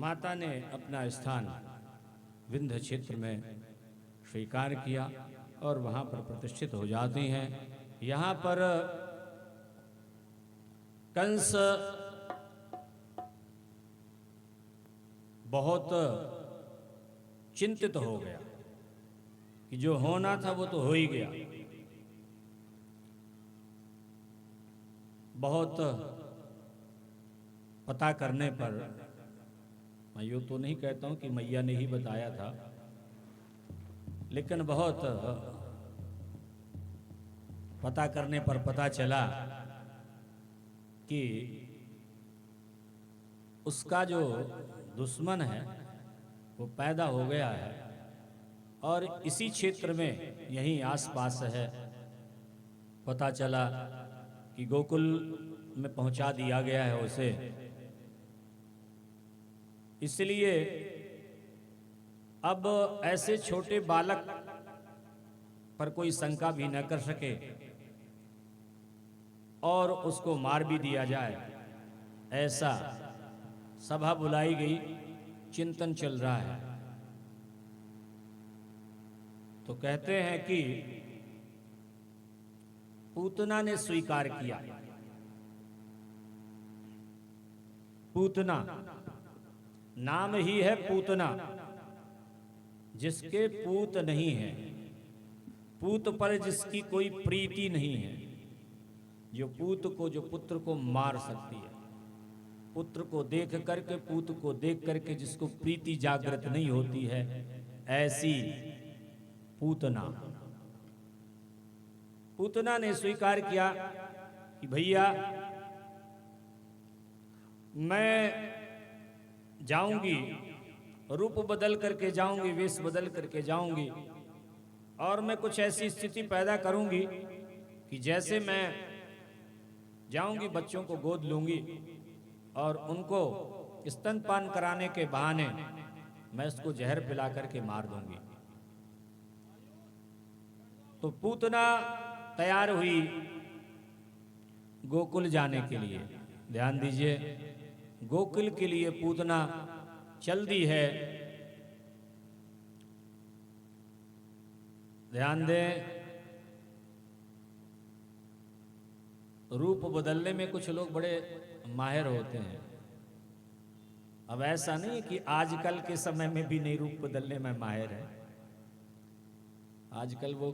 माता ने अपना स्थान विंध्य क्षेत्र में स्वीकार किया और वहाँ पर प्रतिष्ठित हो जाती हैं। यहाँ पर कंस बहुत चिंतित हो गया कि जो होना था वो तो हो ही गया। बहुत पता करने पर, मैं यूँ तो नहीं कहता हूँ कि मैया ने ही बताया था, लेकिन बहुत पता करने पर पता चला कि उसका जो दुश्मन है वो पैदा हो गया है और इसी क्षेत्र में यहीं आसपास है। पता चला कि गोकुल में पहुंचा दिया गया है उसे। इसलिए अब ऐसे छोटे बालक पर कोई शंका भी न कर सके और उसको मार भी दिया जाए, ऐसा सभा बुलाई गई, चिंतन चल रहा है। तो कहते हैं कि पूतना ने स्वीकार किया। पूतना नाम ही है पूतना, जिसके पूत नहीं है, पूत पर जिसकी कोई प्रीति नहीं है, जो पूत को, जो पुत्र को मार सकती है, पुत्र को देख करके, पूत को देख करके जिसको प्रीति जागृत नहीं होती है, ऐसी पूतना। पूतना ने स्वीकार किया कि भैया मैं जाऊंगी, रूप बदल करके जाऊंगी, वेश बदल करके जाऊंगी और मैं कुछ ऐसी स्थिति पैदा करूंगी कि जैसे मैं जाऊंगी बच्चों को गोद लूंगी और उनको स्तनपान कराने के बहाने मैं उसको जहर पिला करके मार दूंगी। तो पूतना तैयार हुई गोकुल जाने के लिए। ध्यान दीजिए, गोकुल के लिए पूतना चल दी है। ध्यान दें, रूप बदलने में कुछ लोग बड़े माहिर होते हैं। अब ऐसा नहीं कि आजकल के समय में भी नहीं रूप बदलने में माहिर है। आजकल वो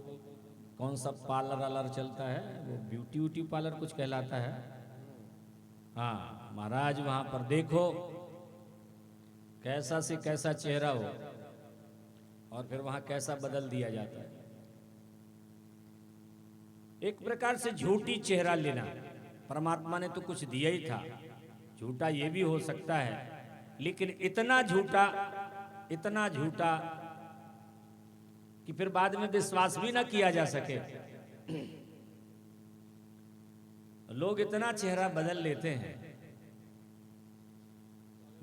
कौन सा पार्लर वालर चलता है, वो ब्यूटी पार्लर कुछ कहलाता है। हाँ महाराज, वहां पर देखो कैसा से कैसा चेहरा हो और फिर वहां कैसा बदल दिया जाता है। एक प्रकार से झूठी चेहरा लेना। परमात्मा ने तो कुछ दिया ही था, झूठा ये भी हो सकता है, लेकिन इतना झूठा कि फिर बाद में विश्वास भी ना किया जा सके। लोग इतना चेहरा बदल लेते हैं।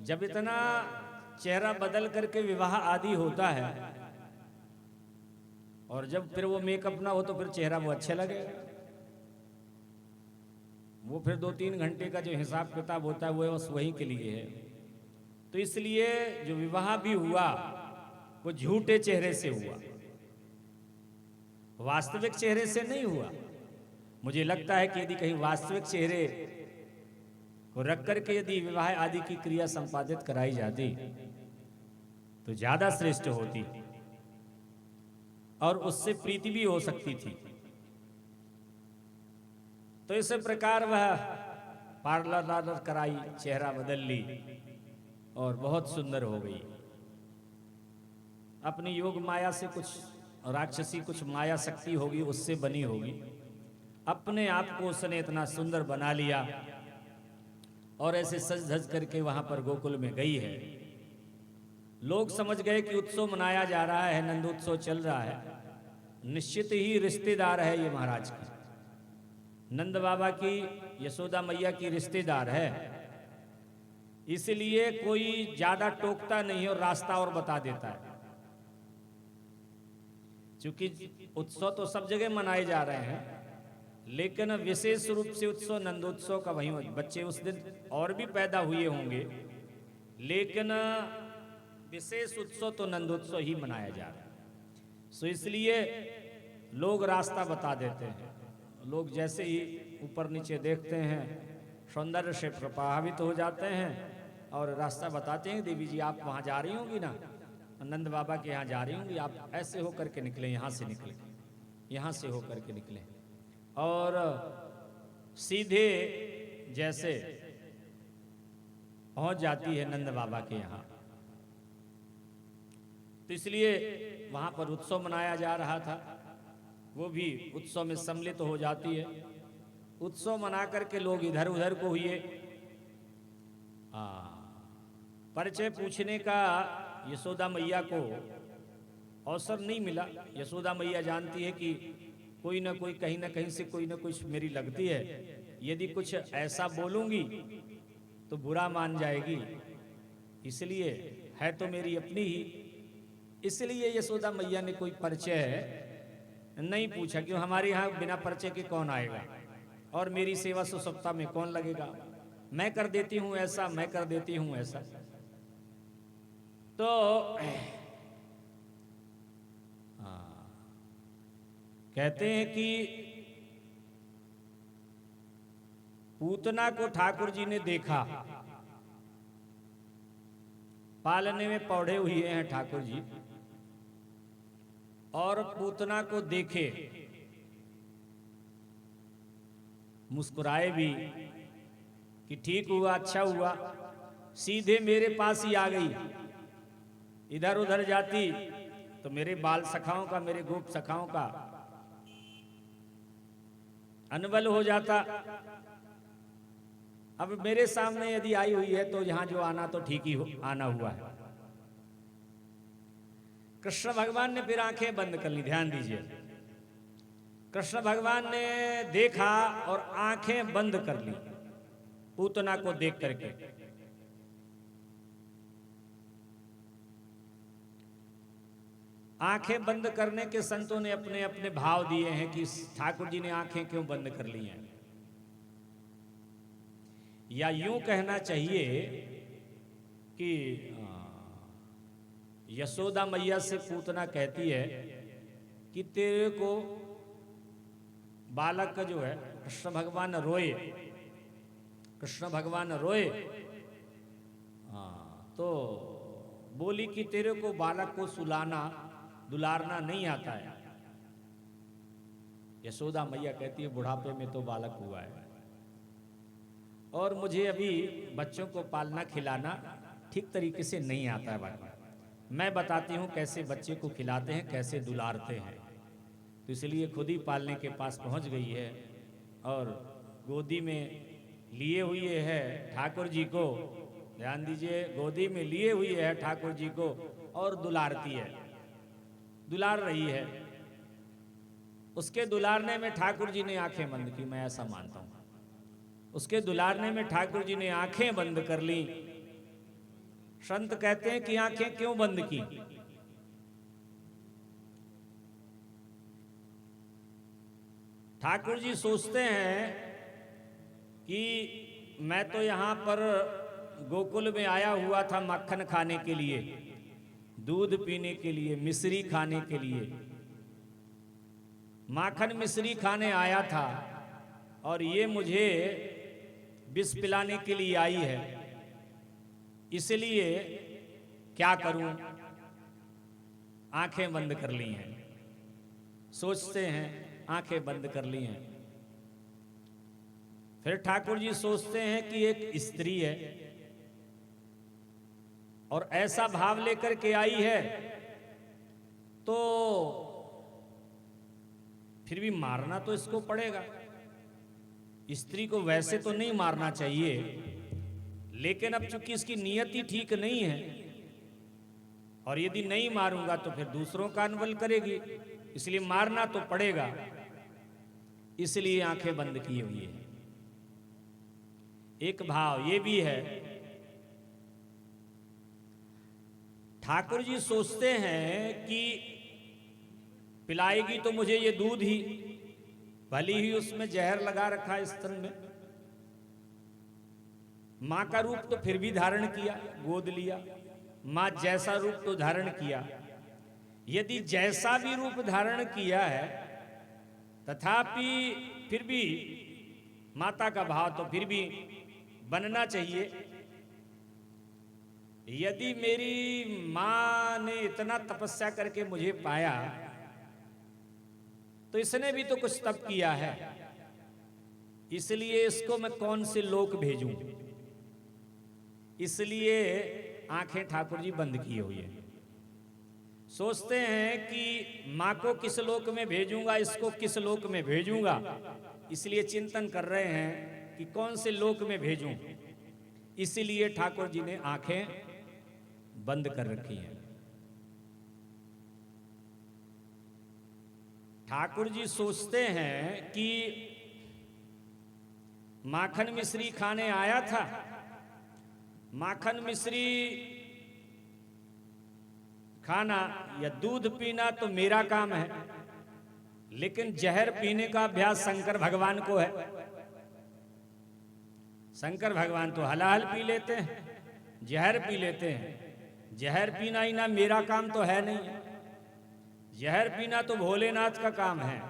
जब इतना चेहरा बदल करके विवाह आदि होता है और जब फिर वो मेकअप ना हो तो फिर चेहरा वो अच्छे लगेगा। वो फिर 2-3 घंटे का जो हिसाब किताब होता है वो बस वही के लिए है। तो इसलिए जो विवाह भी हुआ वो झूठे चेहरे से हुआ, वास्तविक चेहरे से नहीं हुआ। मुझे लगता है कि यदि कहीं वास्तविक चेहरे को रख करके यदि विवाह आदि की क्रिया संपादित कराई जाती तो ज्यादा श्रेष्ठ होती और उससे प्रीति भी हो सकती थी। तो इस प्रकार वह पार्लर कराई, चेहरा बदल ली और बहुत सुंदर हो गई। अपनी योग माया से कुछ राक्षसी कुछ माया शक्ति होगी, उससे बनी होगी। अपने आप को उसने इतना सुंदर बना लिया और ऐसे सज धज करके वहां पर गोकुल में गई है। लोग समझ गए कि उत्सव मनाया जा रहा है, नंदोत्सव चल रहा है, निश्चित ही रिश्तेदार है ये महाराज की, नंद बाबा की, यशोदा मैया की रिश्तेदार है। इसलिए कोई ज्यादा टोकता नहीं और रास्ता और बता देता है। क्योंकि उत्सव तो सब जगह मनाए जा रहे हैं, लेकिन विशेष रूप से उत्सव नंदोत्सव का वहीं बच्चे उस दिन और भी पैदा हुए होंगे, लेकिन विशेष उत्सव तो नंदोत्सव ही मनाया जा रहा है। सो इसलिए लोग रास्ता बता देते हैं। लोग जैसे ही ऊपर नीचे देखते हैं सौंदर्य से प्रभावित हो जाते हैं और रास्ता बताते हैं, देवी जी आप वहाँ जा रही होंगी ना, नंद बाबा के यहाँ जा रही होंगी, आप ऐसे होकर के निकले, यहाँ से निकले, यहाँ से होकर के निकले, और सीधे जैसे पहुँच जाती है नंद बाबा के यहाँ। तो इसलिए वहाँ पर उत्सव मनाया जा रहा था, वो भी उत्सव में सम्मिलित हो जाती है। उत्सव मना करके लोग इधर उधर को हुए। परिचय पूछने का यशोदा मैया को अवसर नहीं मिला। यशोदा मैया जानती है कि कोई ना कोई कहीं ना कहीं से कोई ना कुछ मेरी लगती है, यदि कुछ ऐसा बोलूंगी तो बुरा मान जाएगी, इसलिए है तो मेरी अपनी ही। इसलिए यशोदा मैया ने कोई परिचय नहीं पूछा, क्यों हमारे यहाँ बिना परिचय के कौन आएगा और मेरी सेवा सुसप्ता में कौन लगेगा, मैं कर देती हूँ ऐसा, मैं कर देती हूँ ऐसा। तो कहते हैं कि पूतना को ठाकुर जी ने देखा, पालने में पौधे हुए हैं ठाकुर जी, और पूतना को देखे, मुस्कुराए भी कि ठीक हुआ, अच्छा हुआ, सीधे मेरे पास ही आ गई। इधर उधर जाती तो मेरे बाल सखाओं का, मेरे गोप सखाओं का अनबल हो जाता। अब मेरे सामने यदि आई हुई है तो यहां जो आना तो ठीक ही आना हुआ है। कृष्ण भगवान ने फिर आंखें बंद कर ली, ध्यान दीजिए। कृष्ण भगवान ने देखा और आंखें बंद कर ली पूतना को देख करके। आंखें बंद करने के संतों ने अपने अपने भाव दिए हैं कि ठाकुर जी ने आंखें क्यों बंद कर ली हैं, या यूं कहना चाहिए कि यशोदा मैया से पूतना कहती है कि तेरे को बालक का जो है, कृष्ण भगवान रोए, कृष्ण भगवान रोए, तो बोली कि तेरे को बालक को सुलाना दुलारना नहीं आता है। यशोदा मैया कहती है बुढ़ापे में तो बालक हुआ है और मुझे अभी बच्चों को पालना खिलाना ठीक तरीके से नहीं आता है बाबा। मैं बताती हूँ कैसे बच्चे को खिलाते हैं, कैसे दुलारते हैं। तो इसलिए खुद ही पालने के पास पहुँच गई है और गोदी में लिए हुए है ठाकुर जी को, ध्यान दीजिए, गोदी में लिए हुई है ठाकुर जी को और दुलारती है, दुलार रही है। उसके दुलारने में ठाकुर जी ने आंखें बंद की, मैं ऐसा मानता हूं। उसके दुलारने में ठाकुर जी ने आंखें बंद कर ली। संत कहते हैं कि आंखें क्यों बंद की? ठाकुर जी सोचते हैं कि मैं तो यहां पर गोकुल में आया हुआ था मक्खन खाने के लिए, दूध पीने के लिए, मिश्री खाने के लिए, माखन मिश्री खाने आया था और ये मुझे विष पिलाने के लिए आई है, इसलिए क्या करूं? आंखें बंद कर ली हैं। सोचते हैं, आंखें बंद कर ली हैं। फिर ठाकुर जी सोचते हैं कि एक स्त्री है और ऐसा भाव लेकर के आई है, तो फिर भी मारना तो इसको पड़ेगा। स्त्री को वैसे तो नहीं मारना चाहिए, लेकिन अब चूंकि इसकी नियत ही ठीक नहीं है और यदि नहीं मारूंगा तो फिर दूसरों का अनबल करेगी, इसलिए मारना तो पड़ेगा। इसलिए आंखें बंद की हुई है। एक भाव ये भी है, ठाकुर जी सोचते हैं कि पिलाएगी तो मुझे ये दूध ही, भली ही उसमें जहर लगा रखा है स्तन में, माँ का रूप तो फिर भी धारण किया, गोद लिया, माँ जैसा रूप तो धारण किया। यदि जैसा भी रूप धारण किया है, तथापि फिर भी माता का भाव तो फिर भी बनना चाहिए। यदि मेरी माँ ने इतना तपस्या करके मुझे पाया, तो इसने भी तो कुछ तप किया है, इसलिए इसको मैं कौन से लोक भेजूं। इसलिए आंखें ठाकुर जी बंद किए हुए हैं। सोचते हैं कि माँ को किस लोक में भेजूंगा, इसको किस लोक में भेजूंगा, इसलिए चिंतन कर रहे हैं कि कौन से लोक में भेजूं। इसलिए ठाकुर जी ने आंखें बंद कर रखी हैं। ठाकुर जी सोचते हैं कि माखन मिश्री खाने आया था, माखन मिश्री खाना या दूध पीना तो मेरा काम है, लेकिन जहर पीने का अभ्यास शंकर भगवान को है। शंकर भगवान तो हलाल पी लेते हैं, जहर पी लेते हैं। जहर पीना ही ना मेरा काम तो है नहीं, जहर पीना तो भोलेनाथ का काम है।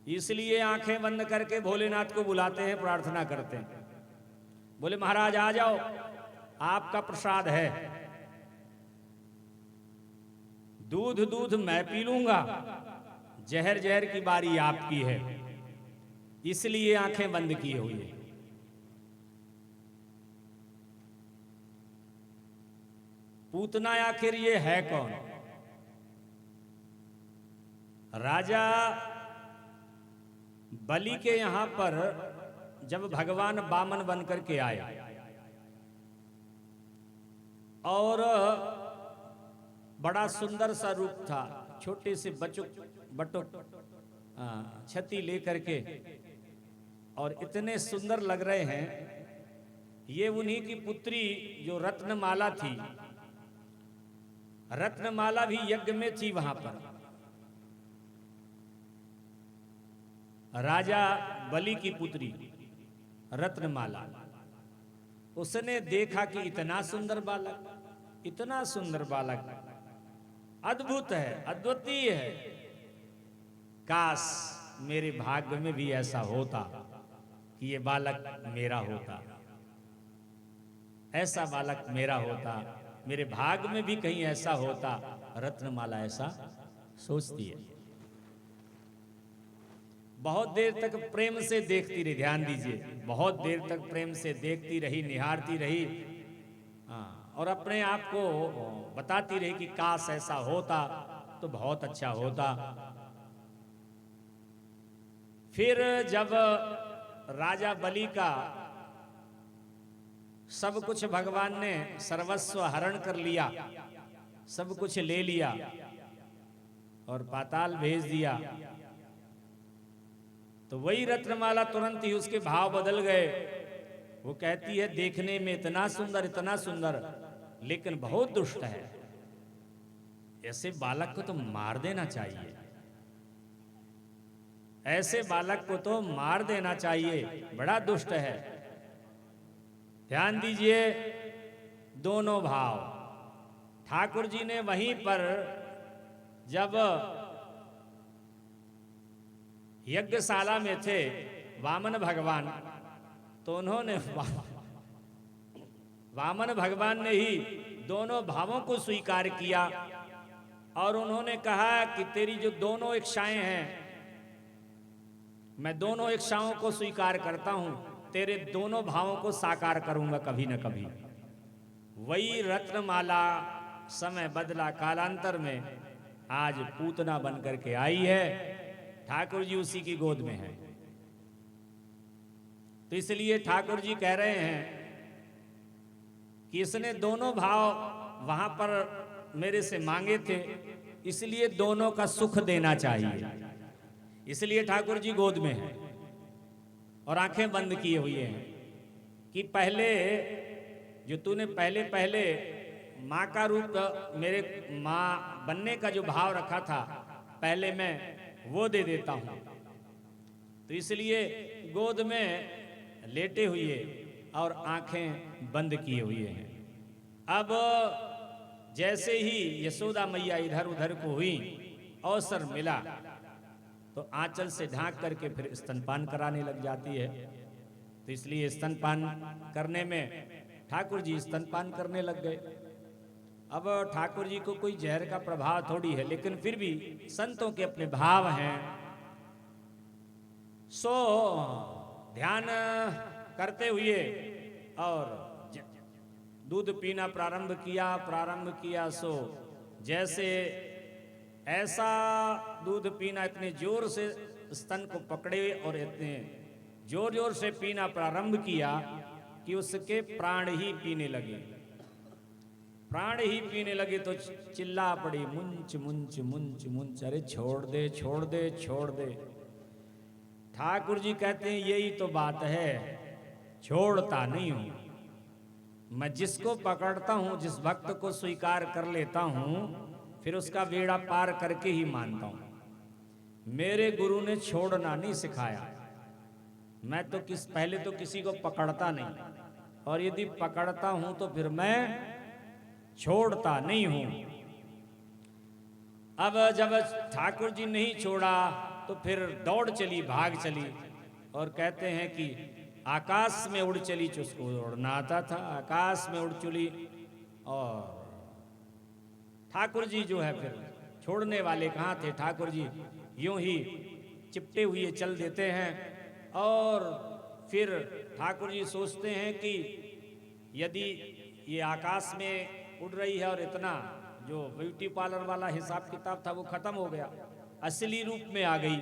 इसलिए आंखें बंद करके भोलेनाथ को बुलाते हैं, प्रार्थना करते हैं, बोले महाराज आ जाओ, आपका प्रसाद है। दूध दूध मैं पी लूंगा, जहर जहर की बारी आपकी है। इसलिए आंखें बंद किए हुई है। पूतना आखिर ये है कौन? राजा बलि के यहां पर जब भगवान वामन बनकर के आए और बड़ा सुंदर सा रूप था, छोटे से बटुक छती लेकर के, और इतने सुंदर लग रहे हैं। ये उन्हीं की पुत्री जो रत्नमाला थी, रत्नमाला भी यज्ञ में थी वहां पर। राजा बलि की पुत्री रत्नमाला, उसने देखा कि इतना सुंदर बालक, इतना सुंदर बालक, अद्भुत है, अद्वितीय है। काश मेरे भाग्य में भी ऐसा होता कि ये बालक मेरा होता, ऐसा बालक मेरा होता, मेरे भाग्य में भी कहीं ऐसा होता। रत्नमाला ऐसा सोचती है। बहुत देर तक प्रेम से देखती रही, ध्यान दीजिए, बहुत देर तक प्रेम से देखती रही, निहारती रही, और अपने आप को बताती रही कि काश ऐसा होता तो बहुत अच्छा होता। फिर जब राजा बलि का सब कुछ भगवान ने सर्वस्व हरण कर लिया, सब कुछ ले लिया और पाताल भेज दिया, तो वही रत्नमाला तुरंत ही उसके भाव बदल गए। वो कहती है देखने में इतना सुंदर, लेकिन बहुत दुष्ट है। ऐसे बालक को तो मार देना चाहिए, ऐसे बालक को तो मार देना चाहिए, बड़ा दुष्ट है। ध्यान दीजिए, दोनों भाव ठाकुर जी ने वहीं पर जब यज्ञशाला में थे वामन भगवान, तो उन्होंने वामन भगवान ने ही दोनों भावों को स्वीकार किया और उन्होंने कहा कि तेरी जो दोनों इच्छाएं हैं, मैं दोनों इच्छाओं को स्वीकार करता हूं, तेरे दोनों भावों को साकार करूंगा कभी न कभी। वही रत्नमाला समय बदला, कालांतर में आज पूतना बनकर के आई है, ठाकुर जी उसी की गोद में है। तो इसलिए ठाकुर जी कह रहे हैं कि इसने दोनों भाव वहां पर मेरे से मांगे थे, इसलिए दोनों का सुख देना चाहिए, इसलिए ठाकुर जी गोद में है और आंखें बंद किए हुए हैं कि पहले जो तूने पहले माँ का रूप, मेरे माँ बनने का जो भाव रखा था, पहले मैं वो दे देता हूं। तो इसलिए गोद में लेटे हुए और आंखें बंद किए हुए हैं। अब जैसे ही यशोदा मैया इधर उधर को हुई, अवसर मिला तो आंचल से ढांक करके फिर स्तनपान कराने लग जाती है। तो इसलिए स्तनपान करने में ठाकुर जी स्तनपान करने लग गए। अब ठाकुर जी को कोई जहर का प्रभाव थोड़ी है, लेकिन फिर भी संतों के अपने भाव हैं, सो ध्यान करते हुए और दूध पीना प्रारंभ किया। सो जैसे ऐसा दूध पीना, इतने जोर से स्तन को पकड़े और इतने जोर जोर से पीना प्रारंभ किया कि उसके प्राण ही पीने लगे। प्राण ही पीने लगे तो चिल्ला पड़ी, मुंच मुंच मुंच मुंच, अरे छोड़ दे छोड़ दे छोड़ दे। ठाकुर जी कहते हैं यही तो बात है, छोड़ता नहीं हूं मैं। जिसको पकड़ता हूं, जिस भक्त को स्वीकार कर लेता हूं, फिर उसका बेड़ा पार करके ही मानता हूं। मेरे गुरु ने छोड़ना नहीं सिखाया। मैं तो पहले तो किसी को पकड़ता नहीं, और यदि पकड़ता हूं तो फिर मैं छोड़ता नहीं हूं। अब जब ठाकुर जी नहीं छोड़ा तो फिर दौड़ चली, भाग चली, और कहते हैं कि आकाश में उड़ चली। उसको उड़ना आता था, आकाश में उड़ चली। और ठाकुर जी जो है फिर छोड़ने वाले कहाँ थे। ठाकुर जी यूं ही चिपटे हुए चल देते हैं। और फिर ठाकुर जी सोचते हैं कि यदि ये आकाश में उड़ रही है और इतना जो ब्यूटी पार्लर वाला हिसाब किताब था वो खत्म हो गया, असली रूप में आ गई,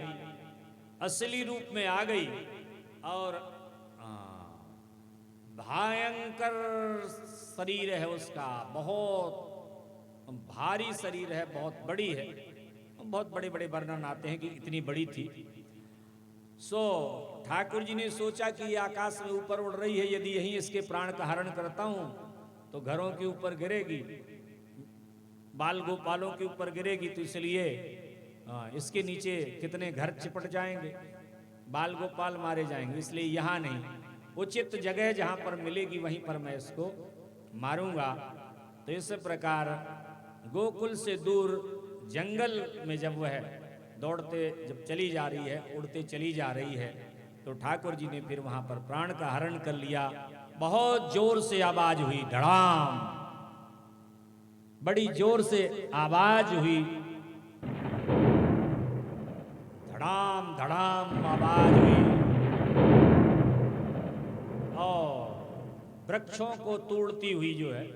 असली रूप में आ गई। और भयंकर शरीर है उसका, बहुत भारी शरीर है, बहुत बड़ी है। बहुत बड़े बड़े वर्णन आते हैं कि इतनी बड़ी थी। सो ठाकुर जी ने सोचा कि ये आकाश में ऊपर उड़ रही है, यदि यहीं इसके प्राण का हरण करता हूं तो घरों के ऊपर गिरेगी, बाल गोपालों के ऊपर गिरेगी, तो इसलिए इसके नीचे कितने घर चिपट जाएंगे, बाल गोपाल मारे जाएंगे। इसलिए यहाँ नहीं, उचित जगह जहाँ पर मिलेगी वहीं पर मैं इसको मारूंगा। तो इस प्रकार गोकुल से दूर जंगल में जब वह दौड़ते जब चली जा रही है, उड़ते चली जा रही है, तो ठाकुर जी ने फिर वहां पर प्राण का हरण कर लिया। बहुत जोर से आवाज हुई, धड़ाम, बड़ी जोर से आवाज हुई, धड़ाम धड़ाम आवाज हुई, और वृक्षों को तोड़ती हुई जो है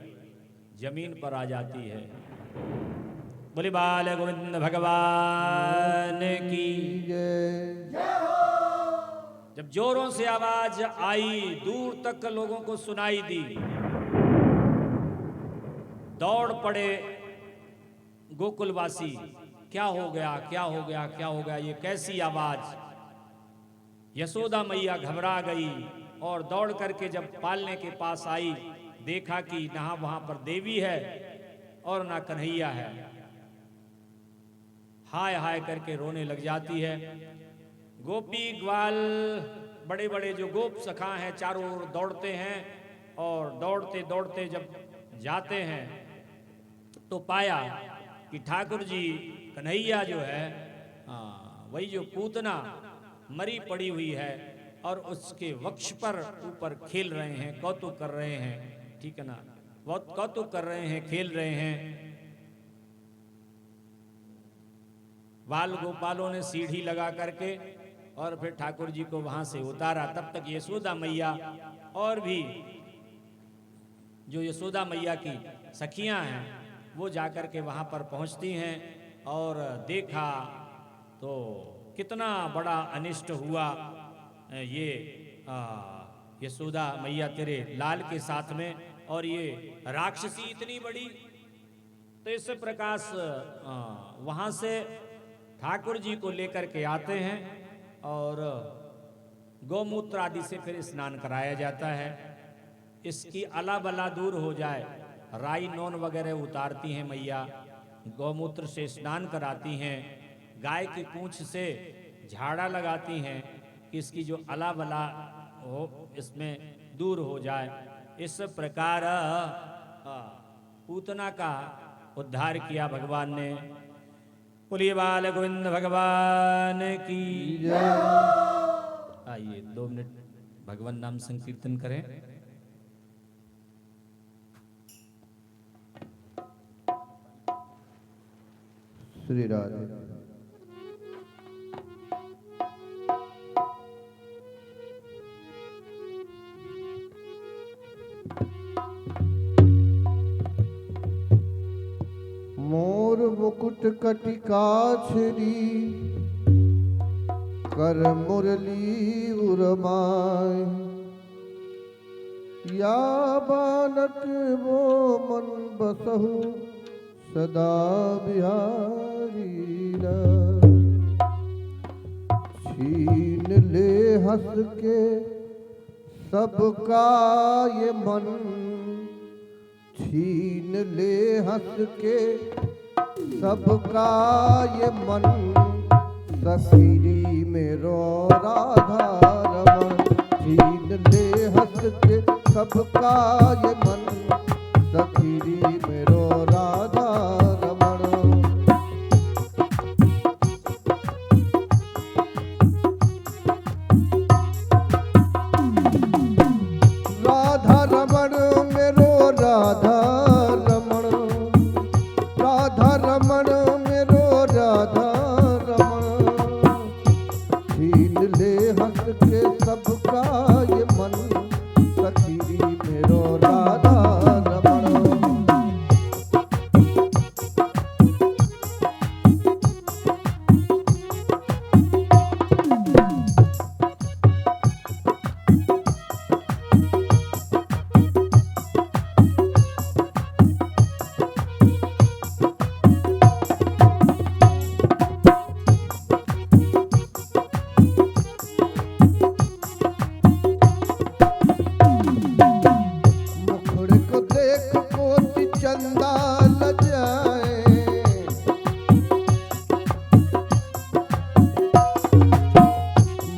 जमीन पर आ जाती है। बोले बाल गोविंद भगवान की जय हो। जब जोरों से आवाज आई, दूर तक लोगों को सुनाई दी, दौड़ पड़े गोकुलवासी, क्या हो गया क्या हो गया क्या हो गया, ये कैसी आवाज। यशोदा मैया घबरा गई और दौड़ करके जब पालने के पास आई, देखा कि ना वहां पर देवी है और ना कन्हैया है। हाय हाय करके रोने लग जाती है। गोपी ग्वाल बड़े बड़े जो गोप सखा हैं चारों ओर दौड़ते हैं, और दौड़ते दौड़ते जब जाते हैं तो पाया कि ठाकुर जी कन्हैया जो है, वही जो पूतना मरी पड़ी हुई है, और उसके वक्ष पर ऊपर खेल रहे हैं, कौतुक कर रहे हैं, ठीक है ना, बहुत कौतुक कर रहे हैं, खेल रहे हैं। बाल गोपालों ने सीढ़ी लगा करके और फिर ठाकुर जी को वहां से उतारा। तब तक यशोदा मैया और भी जो यशोदा मैया की सखियां हैं वो जाकर के वहां पर पहुंचती हैं, और देखा तो कितना बड़ा अनिष्ट हुआ ये यशोदा मैया तेरे लाल के साथ में, और ये राक्षसी इतनी बड़ी। तो इस प्रकार वहां से ठाकुर जी को लेकर के आते हैं, और गौमूत्र आदि से फिर स्नान कराया जाता है। इसकी अला बला दूर हो जाए, राई नोन वगैरह उतारती हैं मैया, गौमूत्र से स्नान कराती हैं, गाय की पूंछ से झाड़ा लगाती हैं, कि इसकी जो अला बला हो इसमें दूर हो जाए। इस प्रकार पूतना का उद्धार किया भगवान ने। बोलिए बाल गोविंद भगवान की जय। आइए 2 मिनट भगवान नाम संकीर्तन करें। श्री राधे। मोर मुकुट कटिकाछरी कर मुरली उरमाय। या बालक वो मन बसहु सदा बिहारी लाल। छीन ले हंस के सबका ये मन, छीन ले हंस के सबका ये मन। सखीरी मेरो राधा रमन, छीन ले हंस के सबका ये मन। सखीरी मेरो राधा रमन। राधा रमन मेरो राधा रमन, राधा रमन मेरो राधा रमन। छीन ले हंस के सबका ये मन। सखीरी मेरो राधा रमन। मुखड़े को देख कोटि चंदा लजाए।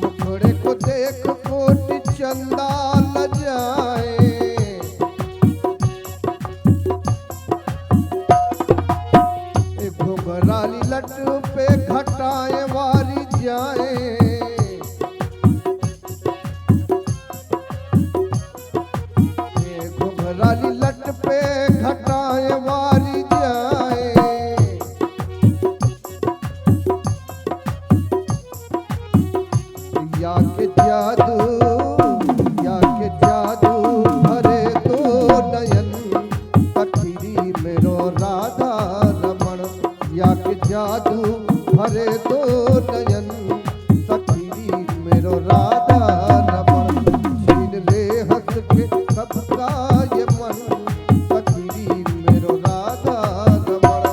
मुखड़े को देख कोटि चंदा लजाए। घुंघराली लट पे घटाए वारी जाए। घुंघराली लट पे घटाए वारी जाए। या के जादू, या के जादू भरे दो नयन। सखीरी मेरो राधा रमन। या के जादू भरे दो नयन। सखीरी मेरो राधा रमन। छीन ले हंस के सबका ये मन। सखीरी मेरो राधा रमन।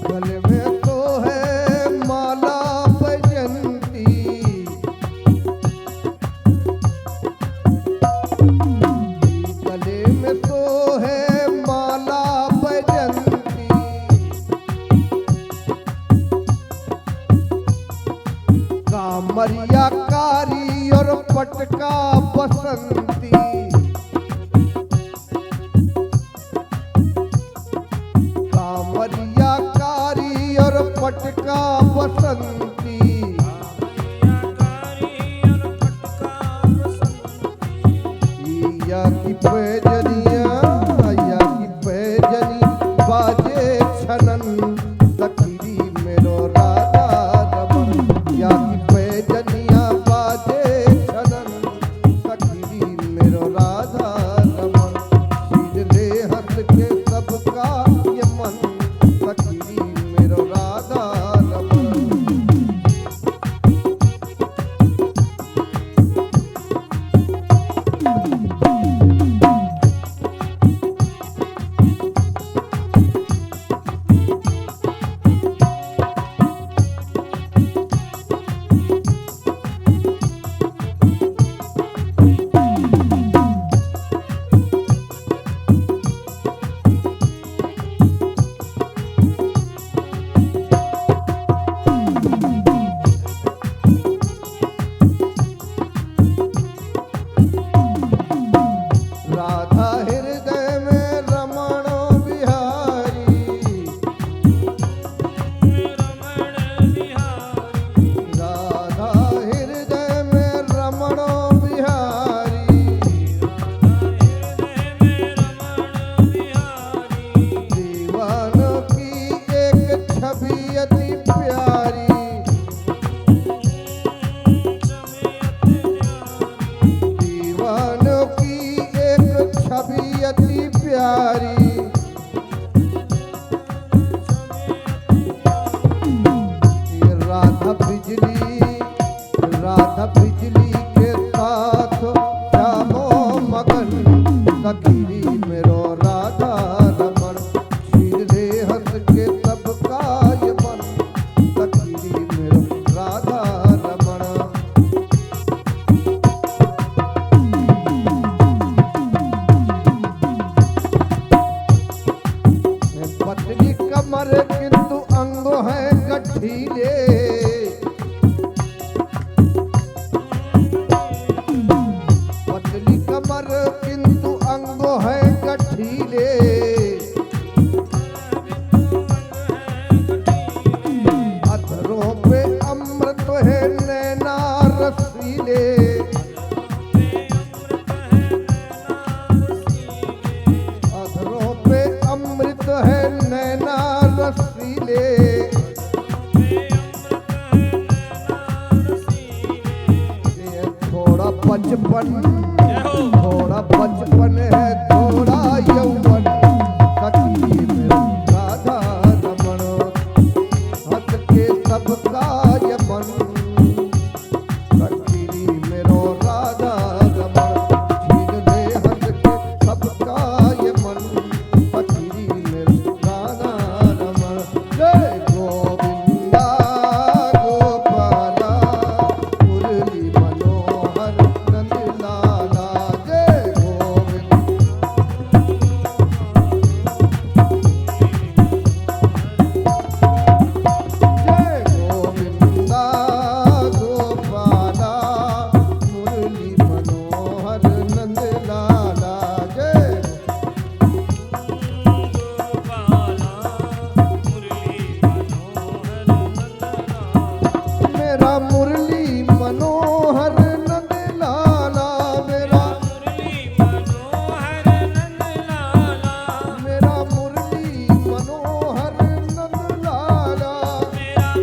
गले में तो है माला बैजंती। गले में तो है माला बैजंती। कामरिया कारी और पटका बसंती। कामरिया कारी और पटका बसंती। या की पैजनिया, या की पैजनी बाजे छनन। सखीरी मेरो राधा रमन। या की पैजनिया बाजे छनन। सखीरी मेरो राधा रमन। छीन ले हंस के सबका ये मन। सखीरी मेरो राधा रमन। पतली कमर किंतु अंग है गठीले, पतली कमर किंतु अंग है गठीले, अधरों पे अमृत है नैना रसीले, अधरों पे अमृत है नैना रसीले, ये थोड़ा बचपन, थोड़ा बचपन है थोड़ा यौवन, सखी में राधा रमण हंस के सबका ये मन, सखी मेरो राधा रमण छीन ले हंस के सबका ये मन, सखी मेरो राधा रमण। जय गोविंदा गोपाला मुरली मनोहर नंद लाला, जय गोविंद जय गोविंदा गोपाला मुरली मनोहर नंद लाला, जय मेरा मुरली मनोहर नंद लाला, मेरा मेरा मुरली मनोहर नंद लाला, मेरा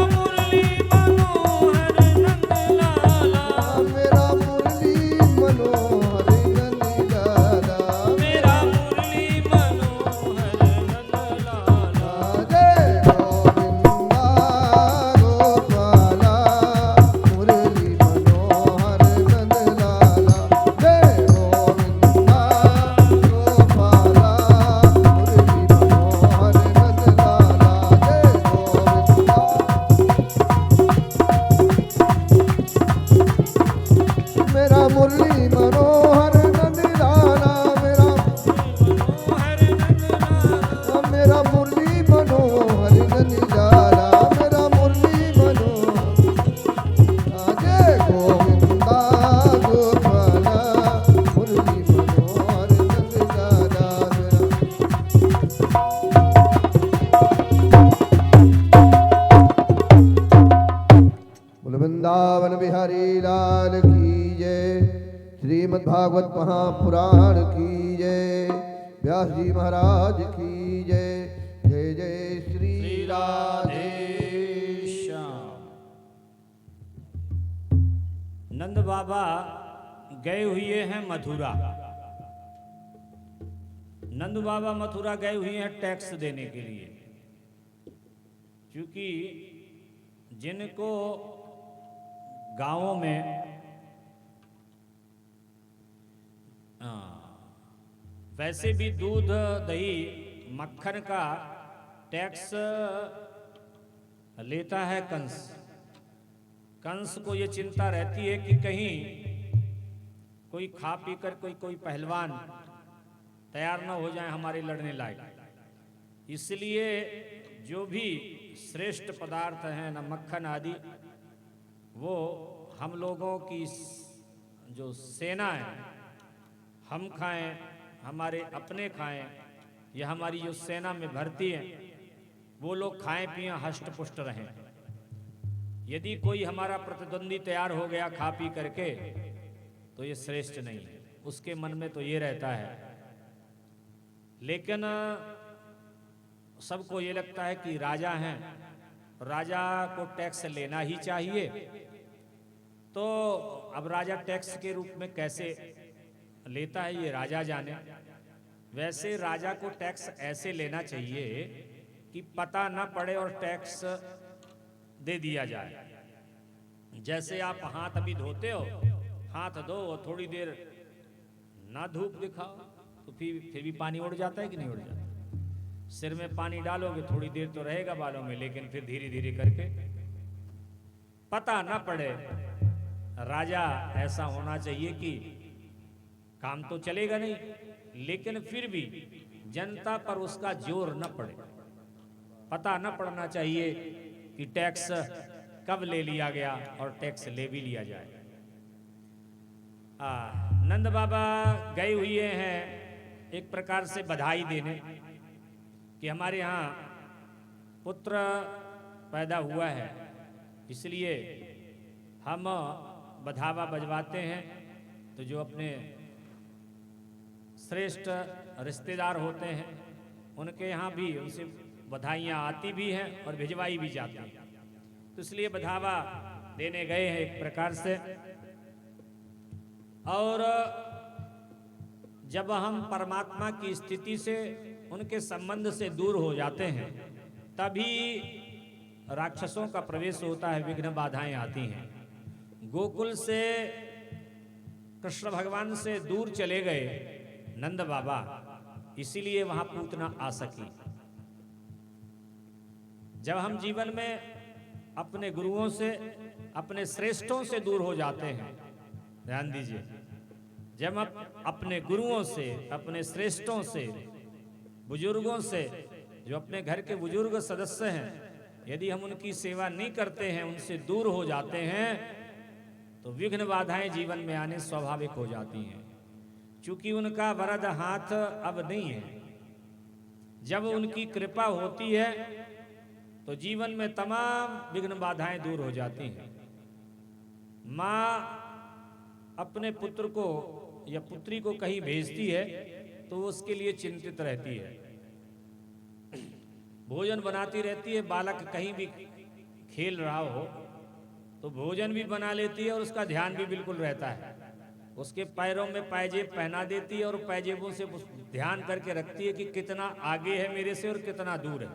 मुरली मनोहर नंद लाला, मेरा मुरली मनोहर नंद लाला, जय गोविंदा गोपाला मुरली मनोहर नंद लाला, जय गोविंदा गोपाला मुरली मनोहर नंद लाला, जय गोविंदा मेरा मुरली मनोहर नंद लाला, मेरा मुरली मनोहर नंद लाला, मेरा मुरली मनोहर, जय गोविंदा गोपाला मुरली मनोहर नंद लाला, बोल वृंदावन बिहारी लाल की जय, श्रीमद् भागवत महापुराण की जय, व्यास जी महाराज की जय, जय जय श्री राधे श्याम। नंद बाबा गए हुए हैं मथुरा। नंद बाबा मथुरा गए हुए हैं टैक्स देने के लिए, क्योंकि जिनको गांवों में वैसे भी दूध दही मक्खन का टैक्स लेता है कंस। कंस को ये चिंता रहती है कि कहीं कोई खा पी कर कोई पहलवान तैयार न हो जाए हमारे लड़ने लायक। इसलिए जो भी श्रेष्ठ पदार्थ हैं न मक्खन आदि, वो हम लोगों की जो सेना है हम खाएं, हमारे अपने खाएं, या हमारी जो सेना में भर्ती है वो लोग खाएं पिएं हष्ट पुष्ट रहें। यदि कोई हमारा प्रतिद्वंदी तैयार हो गया खा पी करके तो ये श्रेष्ठ नहीं है, उसके मन में तो ये रहता है। लेकिन सबको ये लगता है कि राजा हैं, राजा को टैक्स लेना ही चाहिए। तो अब राजा टैक्स के रूप में कैसे लेता है ये राजा जाने। वैसे राजा को टैक्स ऐसे लेना चाहिए कि पता न पड़े और टैक्स दे दिया जाए। जैसे आप हाथ अभी धोते हो, हाथ धो थोड़ी देर ना धूप दिखाओ तो फिर भी पानी उड़ जाता है कि नहीं उड़ जाता। सिर में पानी डालोगे थोड़ी देर तो रहेगा बालों में, लेकिन फिर धीरे धीरे करके पता ना पड़े राजा ऐसा होना चाहिए कि काम तो चलेगा नहीं, लेकिन फिर भी जनता पर उसका जोर न पड़े, पता न पड़ना चाहिए कि टैक्स कब ले लिया गया और टैक्स ले भी लिया जाए। नंद बाबा गए हुए हैं एक प्रकार से बधाई देने कि हमारे यहाँ पुत्र पैदा हुआ है, इसलिए हम बधावा बजवाते हैं। तो जो अपने श्रेष्ठ रिश्तेदार होते हैं उनके यहाँ भी उनसे बधाइयाँ आती भी हैं और भिजवाई भी जाती हैं, तो इसलिए बधावा देने गए हैं एक प्रकार से। और जब हम परमात्मा की स्थिति से, उनके संबंध से दूर हो जाते हैं, तभी राक्षसों का प्रवेश होता है, विघ्न बाधाएं आती हैं। गोकुल से कृष्ण भगवान से दूर चले गए नंद बाबा, इसीलिए वहां पूतना आ सकी। जब हम जीवन में अपने गुरुओं से, अपने श्रेष्ठों से दूर हो जाते हैं, ध्यान दीजिए, जब हम अपने गुरुओं से, अपने श्रेष्ठों से, बुजुर्गों से, जो अपने घर के बुजुर्ग सदस्य हैं, यदि हम उनकी सेवा नहीं करते हैं, उनसे दूर हो जाते हैं, तो विघ्न बाधाएं जीवन में आने स्वाभाविक हो जाती हैं। चूंकि उनका वरद हाथ अब नहीं है, जब उनकी कृपा होती है तो जीवन में तमाम विघ्न बाधाएं दूर हो जाती हैं। माँ अपने पुत्र को या पुत्री को कहीं भेजती है तो वो उसके लिए चिंतित रहती है, भोजन बनाती रहती है। बालक कहीं भी खेल रहा हो तो भोजन भी बना लेती है और उसका ध्यान भी बिल्कुल रहता है। उसके पैरों में पायजेब पहना देती है और पायजेबों से ध्यान करके रखती है कि कितना आगे है मेरे से और कितना दूर है,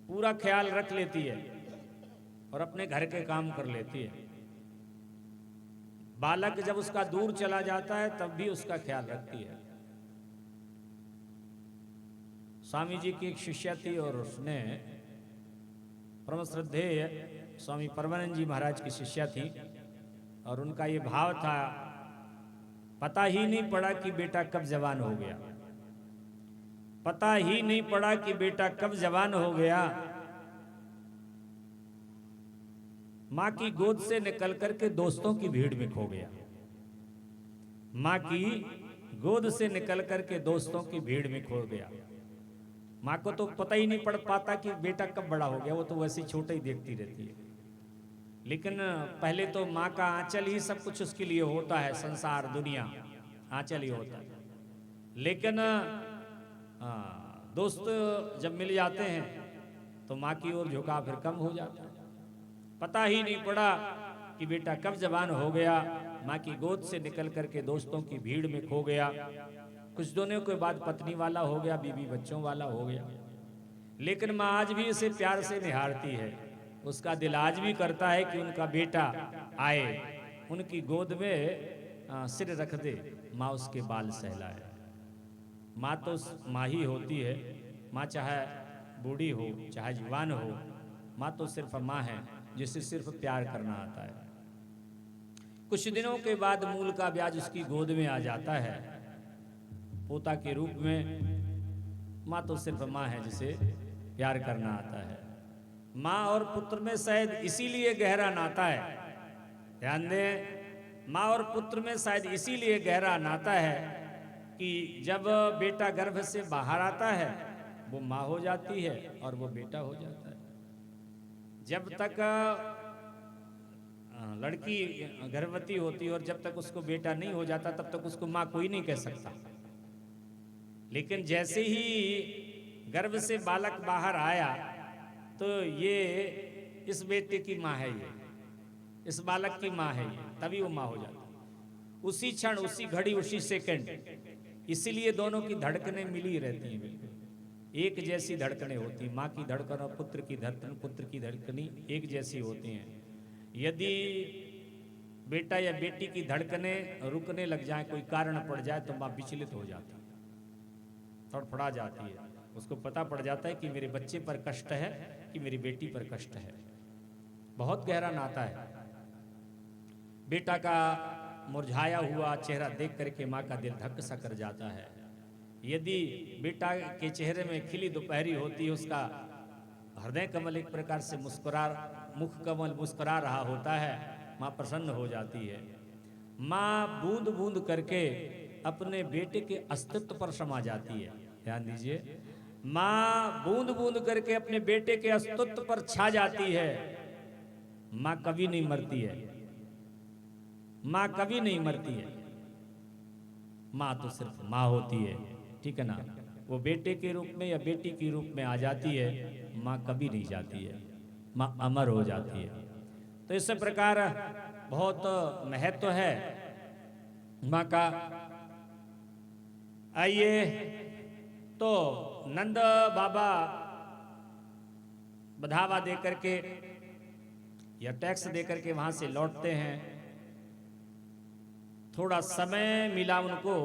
पूरा ख्याल रख लेती है और अपने घर के काम कर लेती है। बालक जब उसका दूर चला जाता है तब भी उसका ख्याल रखती है। स्वामी जी की एक शिष्या थी और उसने, परम श्रद्धेय स्वामी परमानंद जी महाराज की शिष्या थी, और उनका ये भाव था, पता ही नहीं पड़ा कि बेटा कब जवान हो गया, पता ही नहीं पड़ा कि बेटा कब जवान हो गया। मां की गोद से निकल करके दोस्तों की भीड़ में खो गया, मां की गोद से निकल करके दोस्तों की भीड़ में खो गया। मां को तो पता ही नहीं पड़ पाता कि बेटा कब बड़ा हो गया, वो तो वैसे छोटा ही देखती रहती है। लेकिन पहले तो माँ का आंचल ही सब कुछ उसके लिए होता है, संसार दुनिया आंचल ही होता है। लेकिन दोस्त जब मिल जाते हैं तो माँ की ओर झुकाव फिर कम हो जाता है। पता ही नहीं पड़ा कि बेटा कब जवान हो गया, माँ की गोद से निकल करके दोस्तों की भीड़ में खो गया। कुछ दिनों के बाद पत्नी वाला हो गया, बीवी बच्चों वाला हो गया। लेकिन माँ आज भी उसे प्यार से निहारती है, उसका दिल आज भी करता है कि उनका बेटा आए, उनकी गोद में सिर रख दे, माँ उसके बाल सहलाए। माँ तो माँ ही होती है, माँ चाहे बूढ़ी हो चाहे जवान हो, माँ तो सिर्फ माँ है जिसे सिर्फ प्यार करना आता है। कुछ दिनों के बाद मूल का ब्याज उसकी गोद में आ जाता है पोता के रूप में। माँ तो सिर्फ माँ है जिसे प्यार करना आता है। माँ और पुत्र में शायद इसीलिए गहरा नाता है, ध्यान दें, माँ और पुत्र में शायद इसीलिए गहरा नाता है कि जब बेटा गर्भ से बाहर आता है वो माँ हो जाती है और वो बेटा हो जाता है। जब तक लड़की गर्भवती होती है और जब तक उसको बेटा नहीं हो जाता तब तक उसको माँ कोई नहीं कह सकता। लेकिन जैसे ही गर्भ से बालक बाहर आया तो ये इस बेटे की माँ है, ये इस बालक की माँ है, ये तभी वो माँ हो जाती है। उसी क्षण, उसी घड़ी, उसी सेकंड। इसीलिए दोनों की धड़कनें मिली रहती हैं, बिल्कुल एक जैसी धड़कनें होती। माँ की धड़कन और पुत्र की धड़कन, पुत्र की धड़कनी एक जैसी होती हैं। यदि बेटा या बेटी की धड़कनें रुकने लग जाए, कोई कारण पड़ जाए, तो माँ विचलित हो जाती है, फड़फड़ा जाती है। उसको पता पड़ जाता है कि मेरे बच्चे पर कष्ट है, कि मेरी बेटी पर कष्ट है। बहुत गहरा नाता है। बेटा का मुरझाया हुआ चेहरा देख करके माँ का दिल धक सा कर जाता है। यदि बेटा के चेहरे में खिली दोपहरी होती, उसका हृदय कमल एक प्रकार से मुख कमल मुस्कुरा रहा होता है, माँ प्रसन्न हो जाती है। माँ बूंद बूंद करके अपने बेटे के अस्तित्व पर समा जाती है। ध्यान दीजिए, माँ बूंद बूंद करके अपने बेटे के अस्तित्व पर छा जाती है। माँ कभी नहीं मरती है, माँ कभी नहीं मरती है। माँ तो सिर्फ माँ होती है, ठीक है ना। वो बेटे के रूप में या बेटी के रूप में आ जाती है, माँ कभी नहीं जाती है, माँ अमर हो जाती है। तो इस प्रकार बहुत महत्व है माँ का। आइए, तो नंद बाबा बढ़ावा दे करके या टैक्स दे करके वहां से लौटते हैं। थोड़ा समय मिला उनको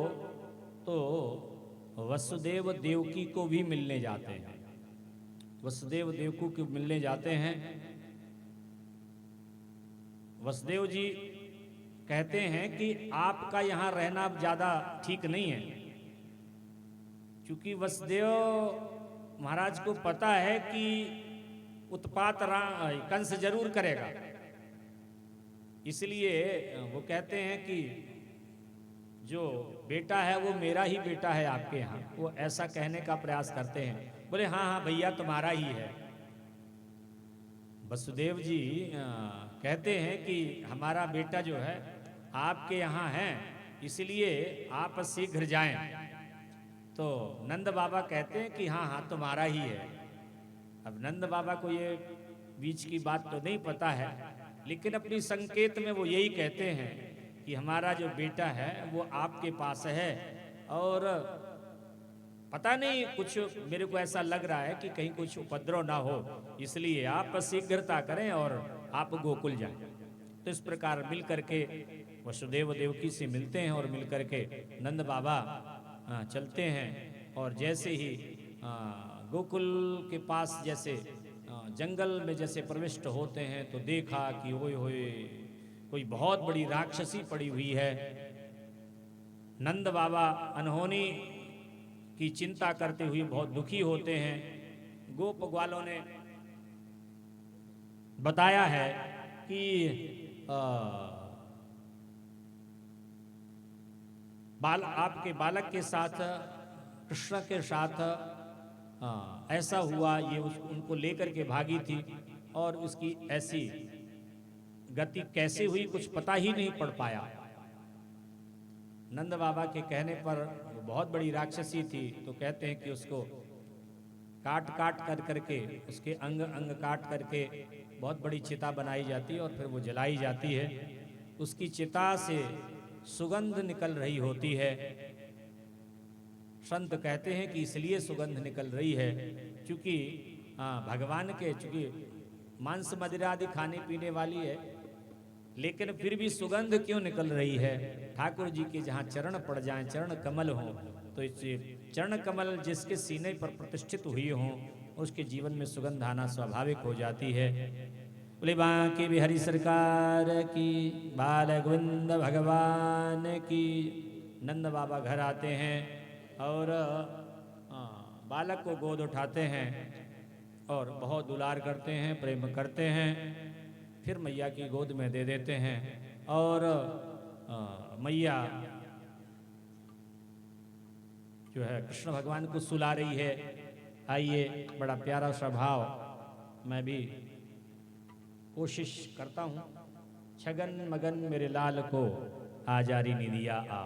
तो वसुदेव देवकी को भी मिलने जाते हैं। वसुदेव देवकी को मिलने जाते हैं। वसुदेव जी कहते हैं कि आपका यहाँ रहना अब ज्यादा ठीक नहीं है, क्योंकि वसुदेव महाराज को पता है कि उत्पात कंस जरूर करेगा। इसलिए वो कहते हैं कि जो बेटा है वो मेरा ही बेटा है आपके यहाँ, वो ऐसा कहने का प्रयास करते हैं। बोले हाँ हाँ भैया तुम्हारा ही है। वसुदेव जी कहते हैं कि हमारा बेटा जो है आपके यहाँ है, इसलिए आप शीघ्र जाएं। तो नंद बाबा कहते हैं कि हाँ हाँ तुम्हारा ही है। अब नंद बाबा को ये बीच की बात तो नहीं पता है, लेकिन अपनी संकेत में वो यही कहते हैं कि हमारा जो बेटा है वो आपके पास है। और पता नहीं, कुछ मेरे को ऐसा लग रहा है कि कहीं कुछ उपद्रव ना हो, इसलिए आप शीघ्रता करें और आप गोकुल जाएं। तो इस प्रकार मिल करके वसुदेव देवकी से मिलते हैं और मिल करके नंद बाबा चलते हैं। और जैसे ही गोकुल के पास जैसे जंगल में जैसे प्रविष्ट होते हैं तो देखा कि ओए होए कोई बहुत बड़ी राक्षसी पड़ी हुई है। नंद बाबा अनहोनी की चिंता करते हुए बहुत दुखी होते हैं। गोप ग्वालों ने बताया है कि आपके बालक के साथ, कृष्ण के साथ ऐसा हुआ, ये उनको लेकर के भागी थी और उसकी ऐसी गति कैसे हुई कुछ पता ही नहीं पड़ पाया। नंद बाबा के कहने पर वो बहुत बड़ी राक्षसी थी, तो कहते हैं कि उसको काट काट कर करके उसके अंग अंग काट करके बहुत बड़ी चिता बनाई जाती है और फिर वो जलाई जाती है। उसकी चिता से सुगंध निकल रही होती है। संत कहते हैं कि इसलिए सुगंध निकल रही है क्योंकि भगवान के, चूंकि मांस मदिरा आदि खाने पीने वाली है, लेकिन फिर भी सुगंध क्यों निकल रही है? ठाकुर जी के जहाँ चरण पड़ जाएं, चरण कमल हों, तो इस चरण कमल जिसके सीने पर प्रतिष्ठित हुई हों उसके जीवन में सुगंध आना स्वाभाविक हो जाती है। बोले बांके बिहारी सरकार की, बाल गोविंद भगवान की। नंद बाबा घर आते हैं और बालक को गोद उठाते हैं और बहुत दुलार करते हैं, प्रेम करते हैं। फिर मैया की गोद में दे देते हैं और मैया जो है कृष्ण भगवान को सुला रही है। आइए, बड़ा प्यारा स्वभाव, मैं भी कोशिश करता हूँ। छगन मगन मेरे लाल को आजारी निदिया आ।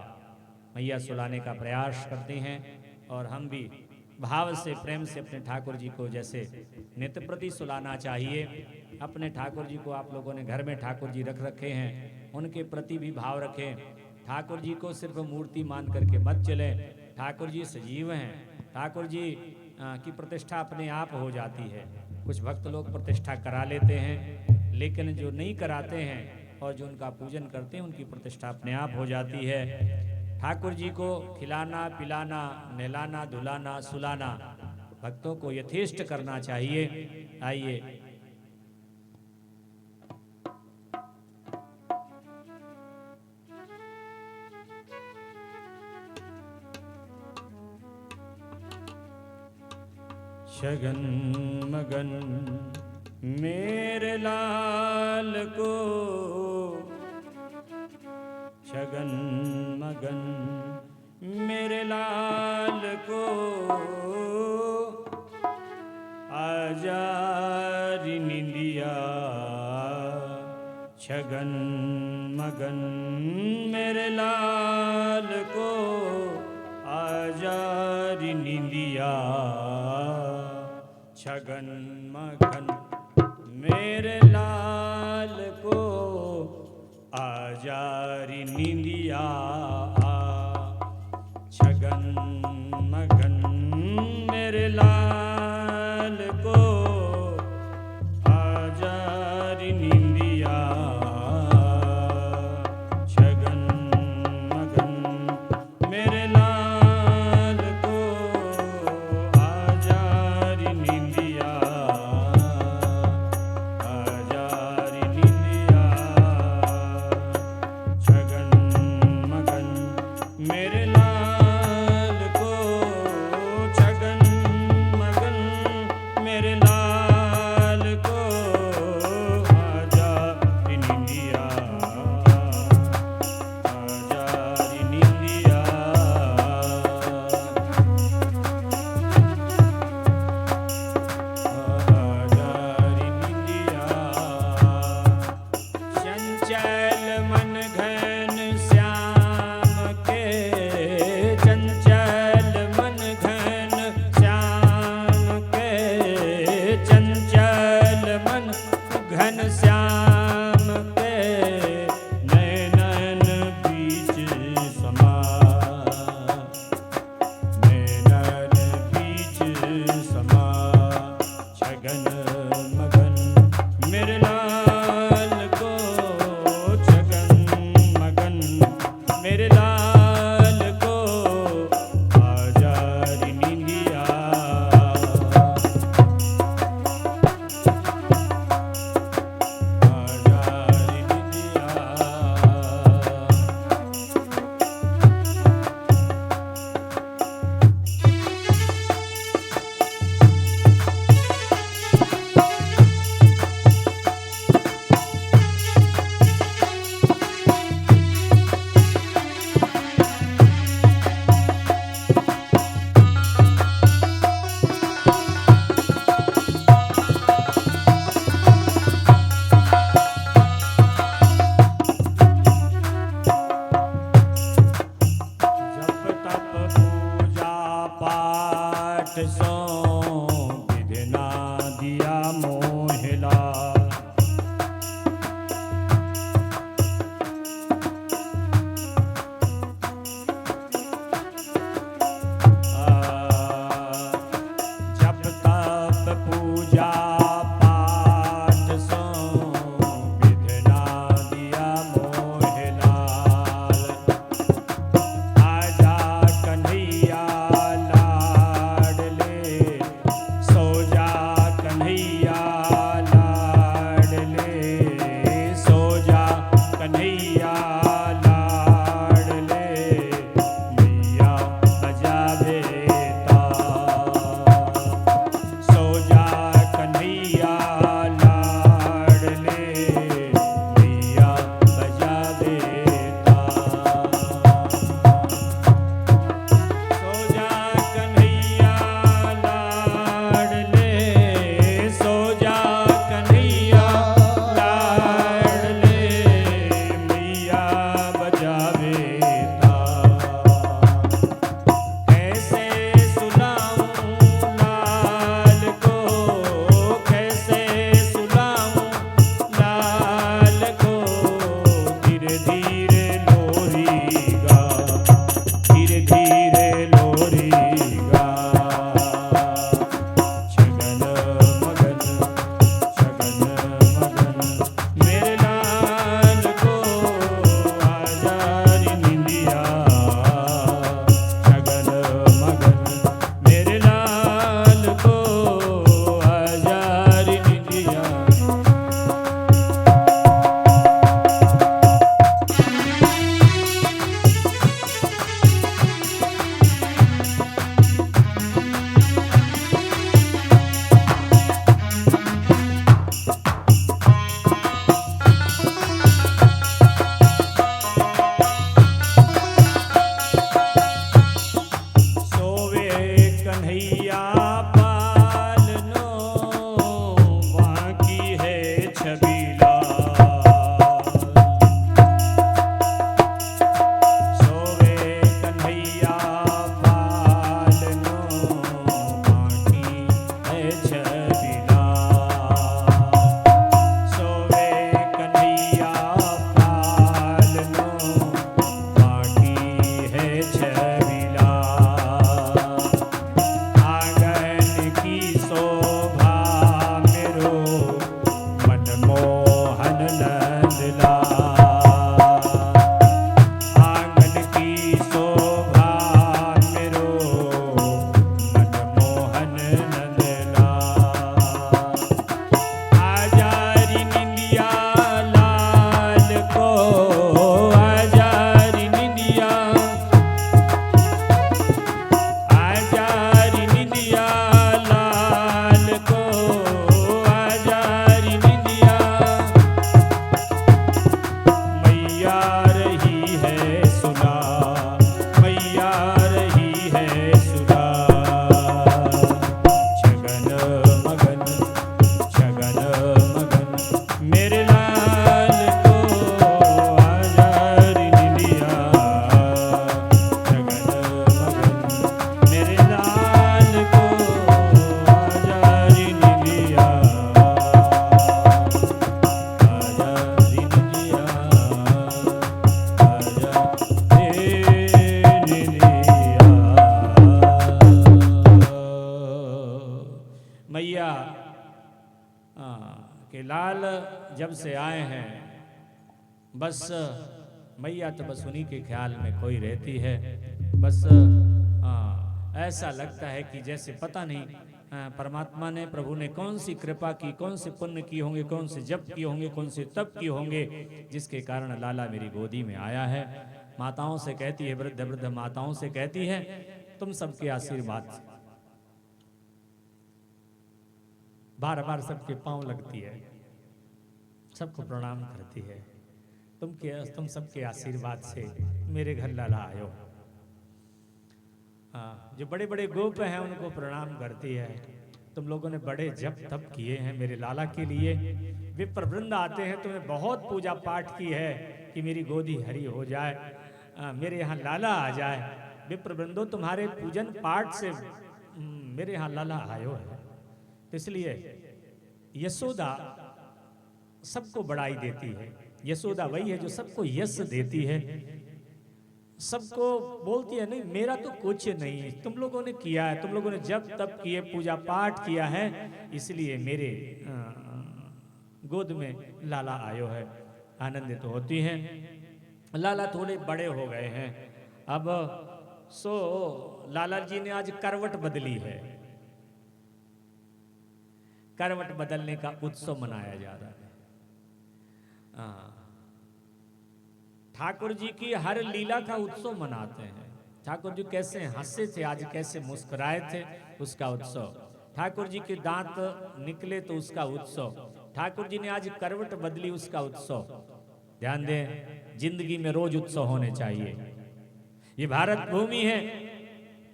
मैया सुलाने का प्रयास करते हैं और हम भी भाव से, प्रेम से अपने ठाकुर जी को जैसे नित्य प्रति सुलाना चाहिए। अपने ठाकुर जी को आप लोगों ने घर में ठाकुर जी रख रखे हैं, उनके प्रति भी भाव रखें। ठाकुर जी को सिर्फ मूर्ति मान करके मत चलें। ठाकुर जी सजीव हैं। ठाकुर जी की प्रतिष्ठा अपने आप हो जाती है। कुछ भक्त लोग प्रतिष्ठा करा लेते हैं, लेकिन जो नहीं कराते हैं और जो उनका पूजन करते हैं उनकी प्रतिष्ठा अपने आप हो जाती है। ठाकुर जी को खिलाना, पिलाना, नहलाना, धुलाना, सुलाना भक्तों को यथेष्ट करना चाहिए। आइए, छगन मगन मेरे लाल को छगन मगन मेरे लाल को आजा री निंदिया छगन मगन मेरे लाल को आजा री निंदिया छगन मगन मेरे लाल को आजा री निंदिया छगन मगन मेरे लाल को आजा री निंदिया छगन मगन मेरे लाल को आजा री निंदिया आजा री निंदिया छगन मगन मेरे लाल को छगन मगन मेरे लाल को आजा री निंदिया आजा री निंदिया आजा री निंदिया चंचल मन घन श्याम के चंचल मन घन श्याम के चंचल मन घन श्याम के नैनन बीच समा नैनन बीच समा छगन मगन मेरे लाल को छगन मगन मेरे लाल को आजा री निंदिया आजा री निंदिया जप तप पूजा पाठ सो विधना दिया मोहिला जप तप पूजा पाठ सो विधना दिया मोहिलाल आजा कन्हैया लाडले सो जा कन्हैया लाडले सो जा कन्हैया लाडले मैया बजावे सो जा कन्हैया लाडले मैया बजावे सो जा कन्हैया लाडले सो जा कन्हैया लाडले कि लाल जब से आए हैं बस मैया तो बस उन्हीं के ख्याल में खोई रहती है। बस ऐसा लगता है कि जैसे पता नहीं परमात्मा ने, प्रभु ने कौन सी कृपा की, कौन से पुण्य किए होंगे, कौन से जप किए होंगे, कौन से तप किए होंगे, जिसके कारण लाला मेरी गोदी में आया है। माताओं से कहती है, वृद्ध वृद्ध माताओं से कहती है, तुम सबके आशीर्वाद से बार बार सबके पांव लगती है, सबको प्रणाम करती है। तुम सबके आशीर्वाद से मेरे घर लाला आयो। जो बड़े बड़े गोप हैं उनको प्रणाम करती है। तुम लोगों ने बड़े जप तप किए हैं मेरे लाला के लिए। विप्र वृंद आते हैं, तुमने बहुत पूजा पाठ की है कि मेरी गोदी हरी हो जाए, मेरे यहाँ लाला आ जाए। विप्र वृंदो, तुम्हारे पूजन पाठ से मेरे यहाँ लाला आयो है। तो इसलिए यशोदा सबको बड़ाई देती है। यशोदा वही है जो सबको यश देती है, सबको बोलती है, नहीं मेरा तो कुछ नहीं, तुम लोगों ने किया है, तुम लोगों ने जब तब किए, पूजा पाठ किया है, इसलिए मेरे गोद में लाला आयो है। आनंदित तो होती हैं। लाला थोड़े बड़े हो गए हैं अब, सो लाला जी ने आज करवट बदली है। करवट बदलने का उत्सव मनाया जा रहा है। ठाकुर जी की हर लीला का उत्सव मनाते हैं। ठाकुर जी कैसे हंसे थे, आज कैसे मुस्कुराए थे, उसका उत्सव। ठाकुर जी के दांत निकले तो उसका उत्सव। ठाकुर जी ने आज करवट बदली, उसका उत्सव। ध्यान दें, जिंदगी में रोज उत्सव होने चाहिए। ये भारत भूमि है,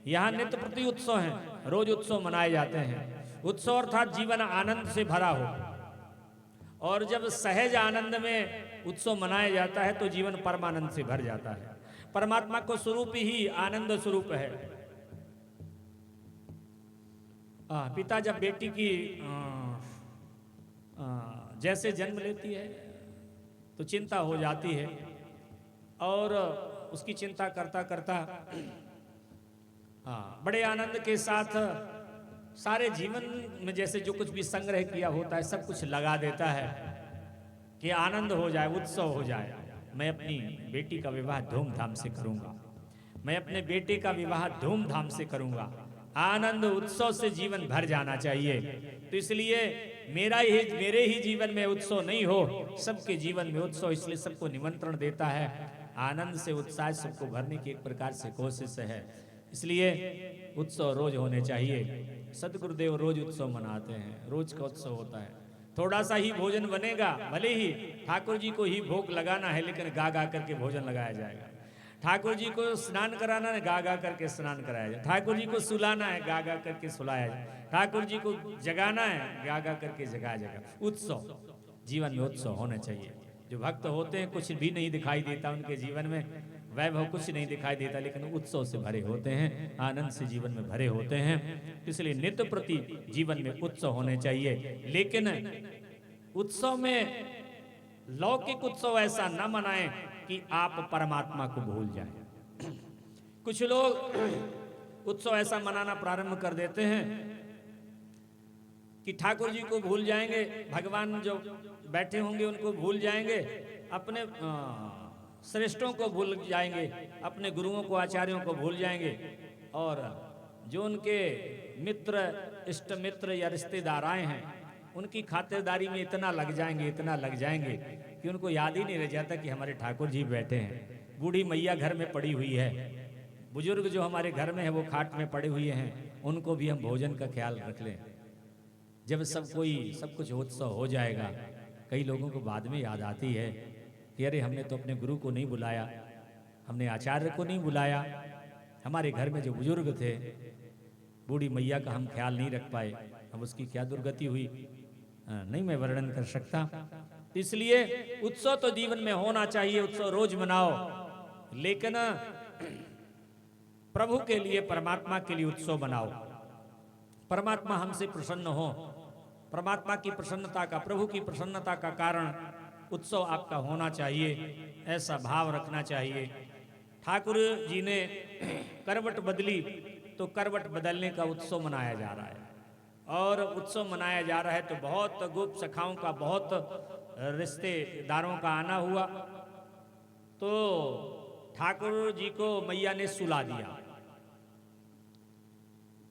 यहाँ नित्य प्रति उत्सव है, रोज उत्सव मनाए जाते हैं। उत्सव अर्थात जीवन आनंद से भरा हो, और जब सहज आनंद में उत्सव मनाया जाता है तो जीवन परमानंद से भर जाता है। परमात्मा को स्वरूप ही आनंद स्वरूप है। पिता जब बेटी की जैसे जन्म लेती है तो चिंता हो जाती है, और उसकी चिंता करता करता बड़े आनंद के साथ सारे जीवन में जैसे जो कुछ भी संग्रह किया होता है सब कुछ लगा देता है कि आनंद हो जाए, उत्सव हो जाए। मैं अपनी बेटी का विवाह धूमधाम से करूंगा, मैं अपने बेटे का विवाह धूमधाम से करूंगा। आनंद उत्सव से जीवन भर जाना चाहिए। तो इसलिए मेरे ही जीवन में उत्सव नहीं हो, सबके जीवन में उत्सव, इसलिए सबको निमंत्रण देता है। आनंद से उत्साह सबको भरने की एक प्रकार से कोशिश है। इसलिए उत्सव रोज होने चाहिए। सदगुरुदेव रोज उत्सव मनाते हैं, रोज का उत्सव होता है। थोड़ा सा ही भोजन बनेगा, भले ही ठाकुर जी को ही भोग लगाना है, लेकिन गा गा करके भोजन लगाया जाएगा। ठाकुर जी को स्नान कराना है, गा गा करके स्नान कराया जाए। ठाकुर जी को सुलाना है, गा गा करके सुलाया जाए। ठाकुर जी को जगाना है, गा गा करके जगाया जाएगा। उत्सव, जीवन में उत्सव होना चाहिए। जो भक्त होते हैं कुछ भी नहीं दिखाई देता उनके जीवन में, वैभव कुछ नहीं दिखाई देता, लेकिन उत्सव से भरे होते हैं, आनंद से जीवन में भरे होते हैं। इसलिए नित्य प्रति जीवन में उत्सव होने चाहिए। लेकिन उत्सव में लौकिक उत्सव ऐसा न मनाएं कि आप परमात्मा को भूल जाएं। कुछ लोग उत्सव ऐसा मनाना प्रारंभ कर देते हैं कि ठाकुर जी को भूल जाएंगे, भगवान जो बैठे होंगे उनको भूल जाएंगे, अपने श्रेष्ठों को भूल जाएंगे, अपने गुरुओं को, आचार्यों को भूल जाएंगे, और जो उनके मित्र, इष्ट मित्र या रिश्तेदार आए हैं उनकी खातिरदारी में इतना लग जाएंगे कि उनको याद ही नहीं रह जाता कि हमारे ठाकुर जी बैठे हैं। बूढ़ी मैया घर में पड़ी हुई है, बुजुर्ग जो हमारे घर में है वो खाट में पड़े हुए हैं, उनको भी हम भोजन का ख्याल रख लें। जब सब कुछ उत्सव हो जाएगा, कई लोगों को बाद में याद आती है कि अरे हमने तो अपने गुरु को नहीं बुलाया, हमने आचार्य को नहीं बुलाया, हमारे घर में जो बुजुर्ग थे, बूढ़ी मैया का हम ख्याल नहीं रख पाए, अब उसकी क्या दुर्गति हुई, नहीं मैं वर्णन कर सकता। इसलिए उत्सव तो जीवन में होना चाहिए, उत्सव रोज मनाओ, लेकिन प्रभु के लिए, परमात्मा के लिए उत्सव मनाओ। परमात्मा हमसे प्रसन्न हो, परमात्मा की प्रसन्नता का, प्रभु की प्रसन्नता का कारण उत्सव आपका होना चाहिए, ऐसा भाव रखना चाहिए। ठाकुर जी ने करवट बदली तो करवट बदलने का उत्सव मनाया जा रहा है, और उत्सव मनाया जा रहा है, तो बहुत गोप सखाओं का, बहुत रिश्तेदारों का आना हुआ। तो ठाकुर जी को मैया ने सुला दिया,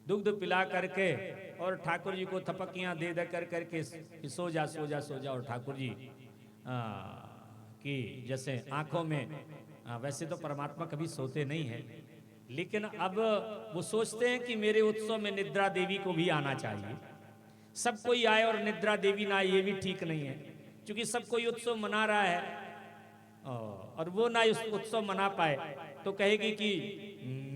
दुग्ध पिला करके, और ठाकुर जी को थपकियां दे दे करके कि सो जा सो जा सो जा। और ठाकुर जी की जैसे आंखों में, वैसे तो परमात्मा कभी सोते नहीं है, लेकिन अब वो सोचते हैं कि मेरे उत्सव में निद्रा देवी को भी आना चाहिए। सब कोई आए और निद्रा देवी ना आए, ये भी ठीक नहीं है, क्योंकि सब कोई उत्सव मना रहा है और वो ना इस उत्सव मना पाए तो कहेगी कि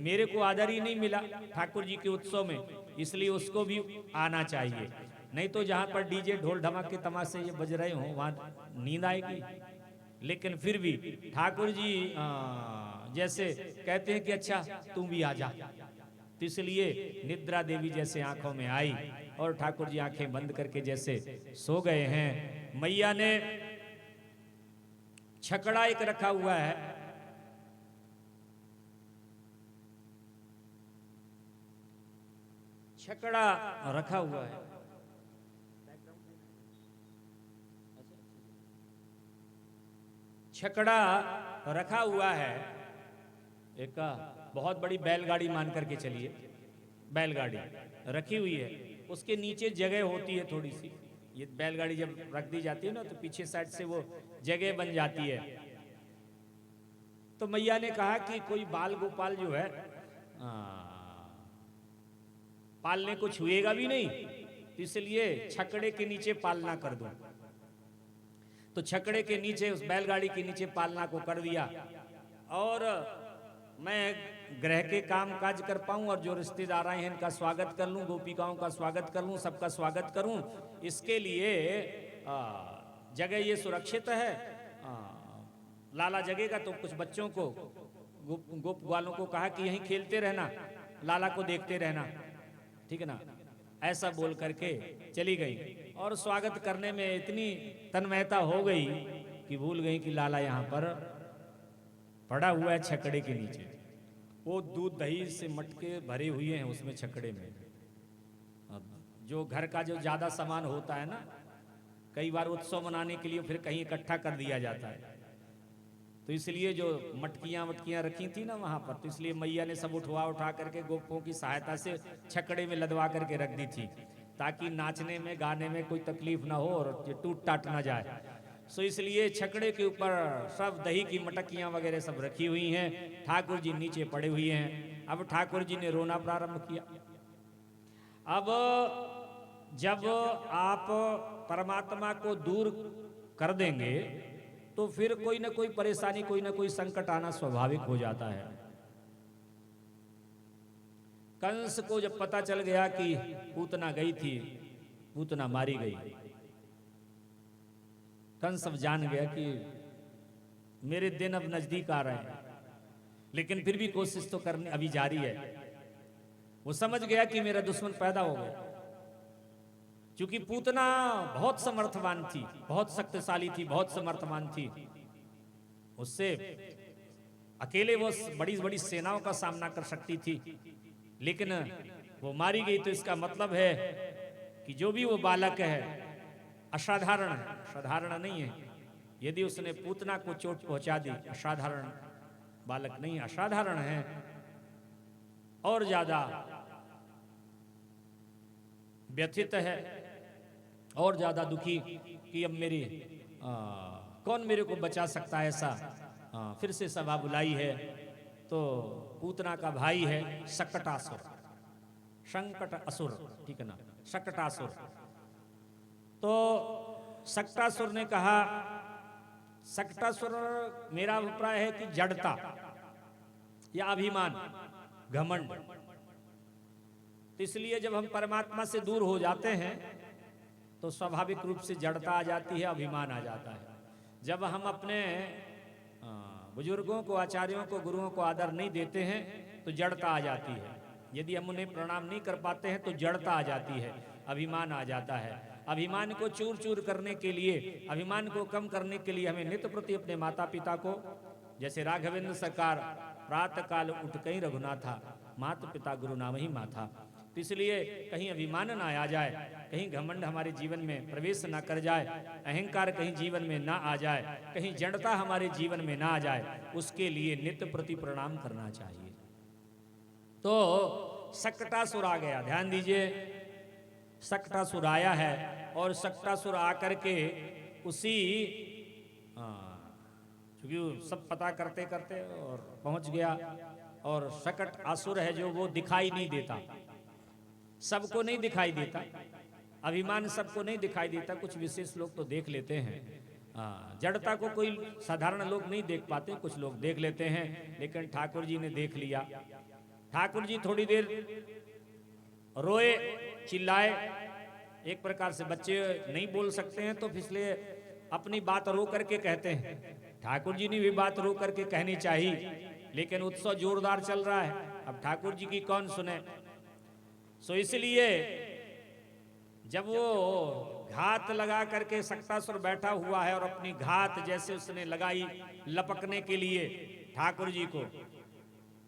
मेरे को आदर ही नहीं मिला ठाकुर जी के उत्सव में, इसलिए उसको भी आना चाहिए। नहीं तो जहां पर डीजे ढोल ढमाके तमाशे ये बज रहे हों वहां नींद आएगी। लेकिन फिर भी ठाकुर जी जैसे कहते हैं कि अच्छा तुम भी आ जा, तो इसलिए निद्रा देवी जैसे आंखों में आई और ठाकुर जी आंखें बंद करके जैसे सो गए हैं। मैया ने छकड़ा एक रखा हुआ है, छकड़ा रखा हुआ है, छकड़ा रखा हुआ है। एक बहुत बड़ी बैलगाड़ी मान करके चलिए, बैलगाड़ी रखी हुई है, उसके नीचे जगह होती है थोड़ी सी। ये बैलगाड़ी जब रख दी जाती है ना तो पीछे साइड से वो जगह बन जाती है। तो मैया ने कहा कि कोई बाल गोपाल जो है पालने को छुएगा भी नहीं, तो इसलिए छकड़े के नीचे पालना कर दूं। तो छकड़े के नीचे, उस बैलगाड़ी के नीचे पालना को कर दिया, और मैं ग्रह के काम काज कर पाऊं और जो रिश्तेदार आए हैं इनका स्वागत कर लूं, गोपिकाओं का स्वागत कर लूं, सबका स्वागत करूं। इसके लिए जगह ये सुरक्षित है, लाला जगेगा तो कुछ बच्चों को, गोप ग्वालों को कहा कि यहीं खेलते रहना, लाला को देखते रहना, ठीक है ना। ऐसा बोल करके चली गई और स्वागत करने में इतनी तन्मयता हो गई कि भूल गई कि लाला यहाँ पर पड़ा हुआ है छकड़े के नीचे। वो दूध दही से मटके भरे हुए हैं उसमें छकड़े में। जो घर का जो ज्यादा सामान होता है ना, कई बार उत्सव मनाने के लिए फिर कहीं इकट्ठा कर दिया जाता है, तो इसलिए जो मटकियां रखी थी ना वहां पर, तो इसलिए मैया ने सब उठा करके गोपों की सहायता से छकड़े में लदवा करके रख दी थी, ताकि नाचने में गाने में कोई तकलीफ ना हो और टूट टाट ना जाए। सो इसलिए छकड़े के ऊपर सब दही की मटकियां वगैरह सब रखी हुई हैं। ठाकुर जी नीचे पड़े हुए हैं। अब ठाकुर जी ने रोना प्रारंभ किया। अब जब आप परमात्मा को दूर कर देंगे तो फिर कोई ना कोई परेशानी, कोई ना कोई संकट आना स्वाभाविक हो जाता है। कंस को जब पता चल गया कि पूतना गई थी, पूतना मारी गई, कंस अब जान गया कि मेरे दिन अब नजदीक आ रहे हैं, लेकिन फिर भी कोशिश तो करनी अभी जारी है। वो समझ गया कि मेरा दुश्मन पैदा हो गया, क्योंकि पूतना बहुत समर्थवान थी, बहुत शक्तिशाली थी, बहुत समर्थवान थी। उससे अकेले वो बड़ी बड़ी सेनाओं का सामना कर सकती थी, लेकिन वो मारी गई। तो इसका मतलब है कि जो भी वो बालक है असाधारण है, साधारण नहीं है। यदि उसने पूतना को चोट पहुंचा दी, असाधारण बालक नहीं, असाधारण है। और ज्यादा व्यथित है और ज्यादा दुखी कि अब मेरी कौन मेरे को बचा सकता है। ऐसा फिर से सभा बुलाई है। तो पूतना का भाई है शकटासुर, संकट असुर, ठीक है ना, शकटासुर। तो शकटासुर ने कहा, शकटासुर मेरा अभिप्राय है कि जड़ता या अभिमान, घमंड। तो इसलिए जब हम परमात्मा से दूर हो जाते हैं तो स्वाभाविक रूप से जड़ता आ जाती है, अभिमान आ जाता है। जब हम अपने बुजुर्गों को, आचार्यों को, गुरुओं को आदर नहीं देते हैं तो जड़ता आ जाती है। यदि हम उन्हें प्रणाम नहीं कर पाते हैं तो जड़ता आ जाती है, अभिमान आ जाता है। अभिमान को चूर चूर करने के लिए, अभिमान को कम करने के लिए हमें नित्य प्रति अपने माता पिता को, जैसे राघवेंद्र सरकार प्रातः काल उठ कहीं रघुनाथा, माता पिता गुरु नाम ही माथा, तो इसलिए कहीं अभिमान ना आ जाए, कहीं घमंड हमारे जीवन में प्रवेश ना कर जाए, अहंकार कहीं जीवन में ना आ जाए, कहीं जड़ता हमारे जीवन में ना आ जाए, उसके लिए नित्य प्रति प्रणाम करना चाहिए। तो सक्टासुर आ गया, ध्यान दीजिए, सक्टासुर आया है और सक्टासुर आकर के उसी क्योंकि सब पता करते करते और पहुंच गया। और शकट असुर है जो वो दिखाई नहीं देता, सबको नहीं दिखाई देता, अभिमान सबको नहीं दिखाई देता, कुछ विशेष लोग तो देख लेते हैं। जड़ता को कोई साधारण लोग नहीं देख पाते, कुछ लोग देख लेते हैं, लेकिन ठाकुर जी ने देख लिया। ठाकुर जी थोड़ी देर रोए, चिल्लाए, एक प्रकार से बच्चे नहीं बोल सकते हैं तो इसलिए अपनी बात रो करके कहते हैं। ठाकुर जी ने भी बात रो करके कहनी चाहिए, लेकिन उत्सव जोरदार चल रहा है, अब ठाकुर जी की कौन सुने। सो इसलिए जब वो घात लगा करके सक्टासुर बैठा हुआ है और अपनी घात जैसे उसने लगाई लपकने के लिए ठाकुर जी को,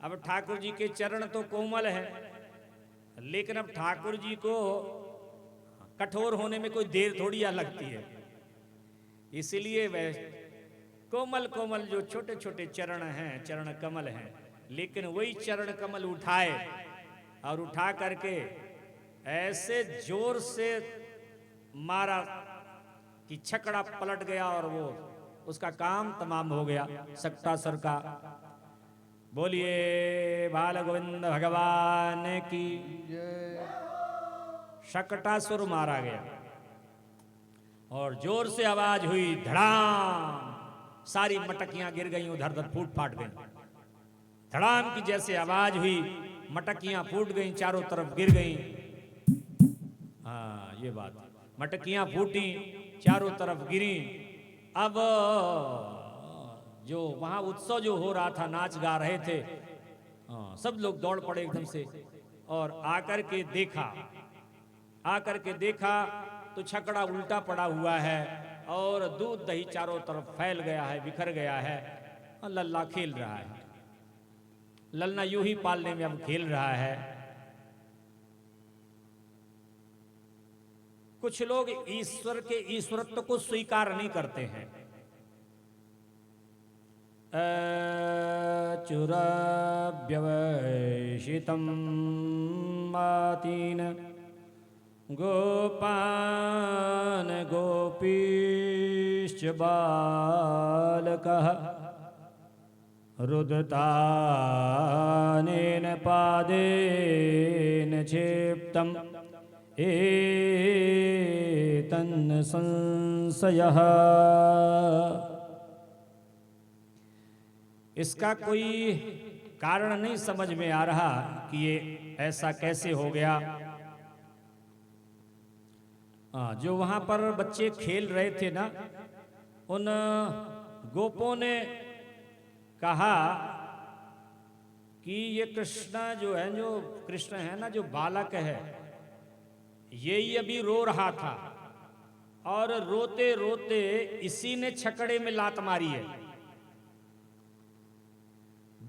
अब ठाकुर जी के चरण तो कोमल है, लेकिन अब ठाकुर जी को कठोर होने में कोई देर थोड़ी या लगती है। इसलिए वह कोमल कोमल जो छोटे छोटे चरण हैं, चरण कमल हैं, लेकिन वही चरण कमल उठाए और उठा करके ऐसे जोर से मारा कि छकड़ा पलट गया और वो उसका काम तमाम हो गया सक्टासुर का। बोलिए बाल गोविंद भगवान की जय। शकटासुर मारा गया और जोर से आवाज हुई, धड़ाम, सारी मटकियां गिर गई, उधर उधर फूट फाट गई। धड़ाम की जैसे आवाज हुई, मटकियां फूट गई, चारों तरफ गिर गई। हाँ, ये बात, मटकियां फूटी, चारों तरफ गिरी। अब जो वहां उत्सव जो हो रहा था, नाच गा रहे थे, सब लोग दौड़ पड़े एकदम से और आकर के देखा तो छकड़ा उल्टा पड़ा हुआ है और दूध दही चारों तरफ फैल गया है, बिखर गया है। और लल्ला खेल रहा है, ललना यूं ही पालने में अब खेल रहा है। कुछ लोग ईश्वर के ईश्वरत्व को स्वीकार नहीं करते हैं। चुरव्यवशितं मातीन गोपान गोपीश्च बालकः रुदतानेन पादेन क्षेप्तम् एतन्न संशयः। इसका कोई कारण नहीं समझ में आ रहा कि ये ऐसा कैसे हो गया। जो वहां पर बच्चे खेल रहे थे ना, उन गोपों ने कहा कि ये कृष्ण जो है, जो कृष्ण है ना, जो बालक है, यही अभी रो रहा था और रोते रोते इसी ने छकड़े में लात मारी है।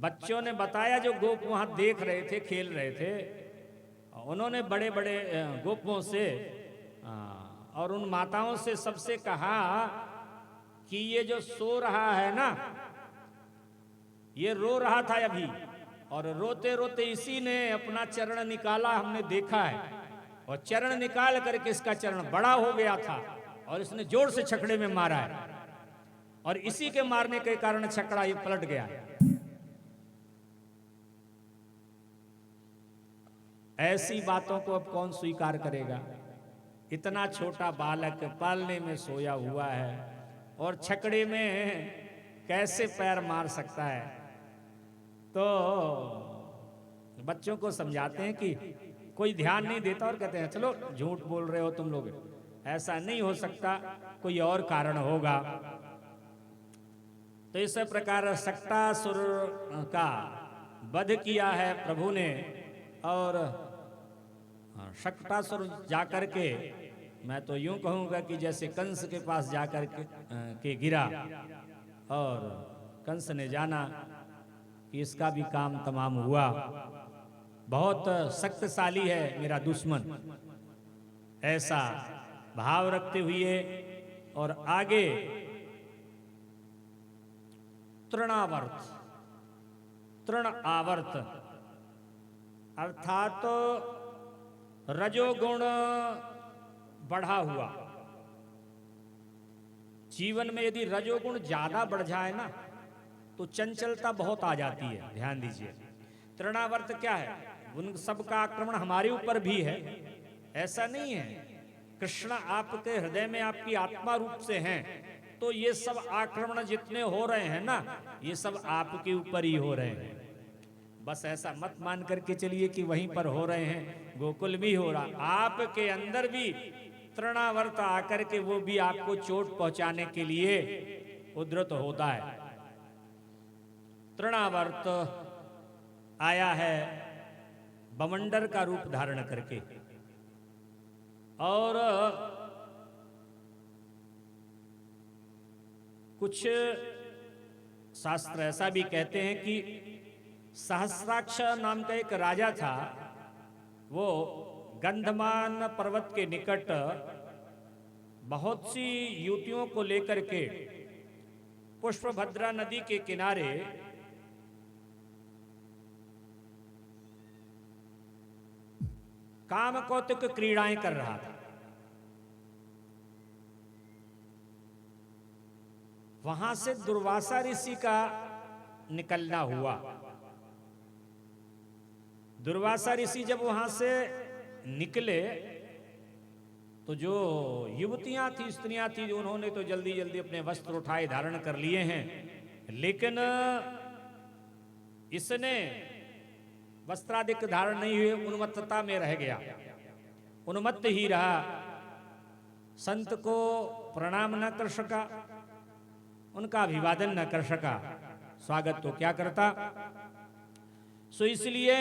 बच्चों ने बताया, जो गोप वहां देख रहे थे, खेल रहे थे, उन्होंने बड़े बड़े गोपों से और उन माताओं से सबसे कहा कि ये जो सो रहा है ना, ये रो रहा था अभी, और रोते रोते इसी ने अपना चरण निकाला, हमने देखा है, और चरण निकाल करके इसका चरण बड़ा हो गया था और इसने जोर से छकड़े में मारा है, और इसी के मारने के कारण छकड़ा ये पलट गया। ऐसी बातों को अब कौन स्वीकार करेगा। इतना छोटा बालक पालने में सोया हुआ है और छकड़े में कैसे पैर मार सकता है। तो बच्चों को समझाते हैं कि कोई ध्यान नहीं देता और कहते हैं चलो झूठ बोल रहे हो तुम लोग, ऐसा नहीं हो सकता, कोई और कारण होगा। तो इस प्रकार सक्टासुर का वध किया है प्रभु ने, और सक्टासुर जाकर के, मैं तो यूं कहूंगा कि जैसे कंस के पास जाकर के गिरा और कंस ने जाना कि इसका भी काम तमाम हुआ, बहुत शक्तिशाली है मेरा दुश्मन, ऐसा भाव रखते हुए और आगे तृणावर्त, तृण आवर्त अर्थात रजोगुण बढ़ा हुआ। जीवन में यदि रजोगुण ज्यादा बढ़ जाए ना तो चंचलता बहुत आ जाती है। ध्यान दीजिए, तृणावर्त क्या है? उन सब का आक्रमण हमारे ऊपर भी है, ऐसा नहीं है। कृष्ण आपके हृदय में आपकी आत्मा रूप से हैं, तो ये सब आक्रमण जितने हो रहे हैं ना, ये सब आपके ऊपर ही हो रहे हैं। बस ऐसा मत मान करके चलिए कि वहीं पर हो रहे हैं, गोकुल भी हो रहा, आपके अंदर भी तृणावर्त आकर के वो भी आपको चोट पहुंचाने के लिए उद्यत होता है। तृणावर्त आया है बवंडर का रूप धारण करके, और कुछ शास्त्र ऐसा भी कहते हैं कि सहस्राक्ष नाम का एक राजा था, वो गंधमान पर्वत के निकट बहुत सी युवतियों को लेकर के पुष्पभद्रा नदी के किनारे काम कौतुक क्रीड़ाएं कर रहा था। वहां से दुर्वासा ऋषि का निकलना हुआ। दुर्वासा ऋषि जब वहां से निकले तो जो युवतियां थी, स्त्रियां थी, उन्होंने तो जल्दी जल्दी अपने वस्त्र उठाए धारण कर लिए हैं, लेकिन इसने वस्त्राधिक धारण नहीं हुए, उन्मत्तता में रह गया, उन्मत्त ही रहा। संत को प्रणाम न कर सका, उनका अभिवादन न कर सका, स्वागत तो क्या करता। सो इसलिए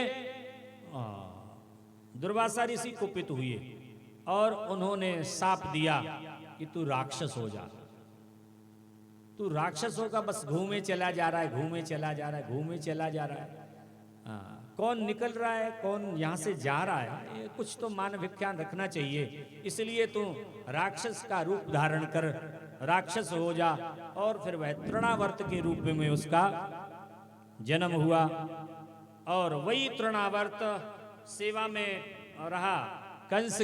दुर्वासा ऋषि कुपित हुए और उन्होंने शाप दिया कि तू राक्षस हो जा, तू राक्षस होगा, बस घूमे चला जा रहा है, घूमे चला जा रहा है, घूमे चला जा रहा है। कौन निकल रहा है, कौन यहाँ से जा रहा है, ये कुछ तो मानव ख्याल रखना चाहिए। इसलिए तू राक्षस का रूप धारण कर, राक्षस हो जा। और फिर वह तृणावर्त के रूप में उसका जन्म हुआ, और वही तृणावर्त सेवा में रहा कंस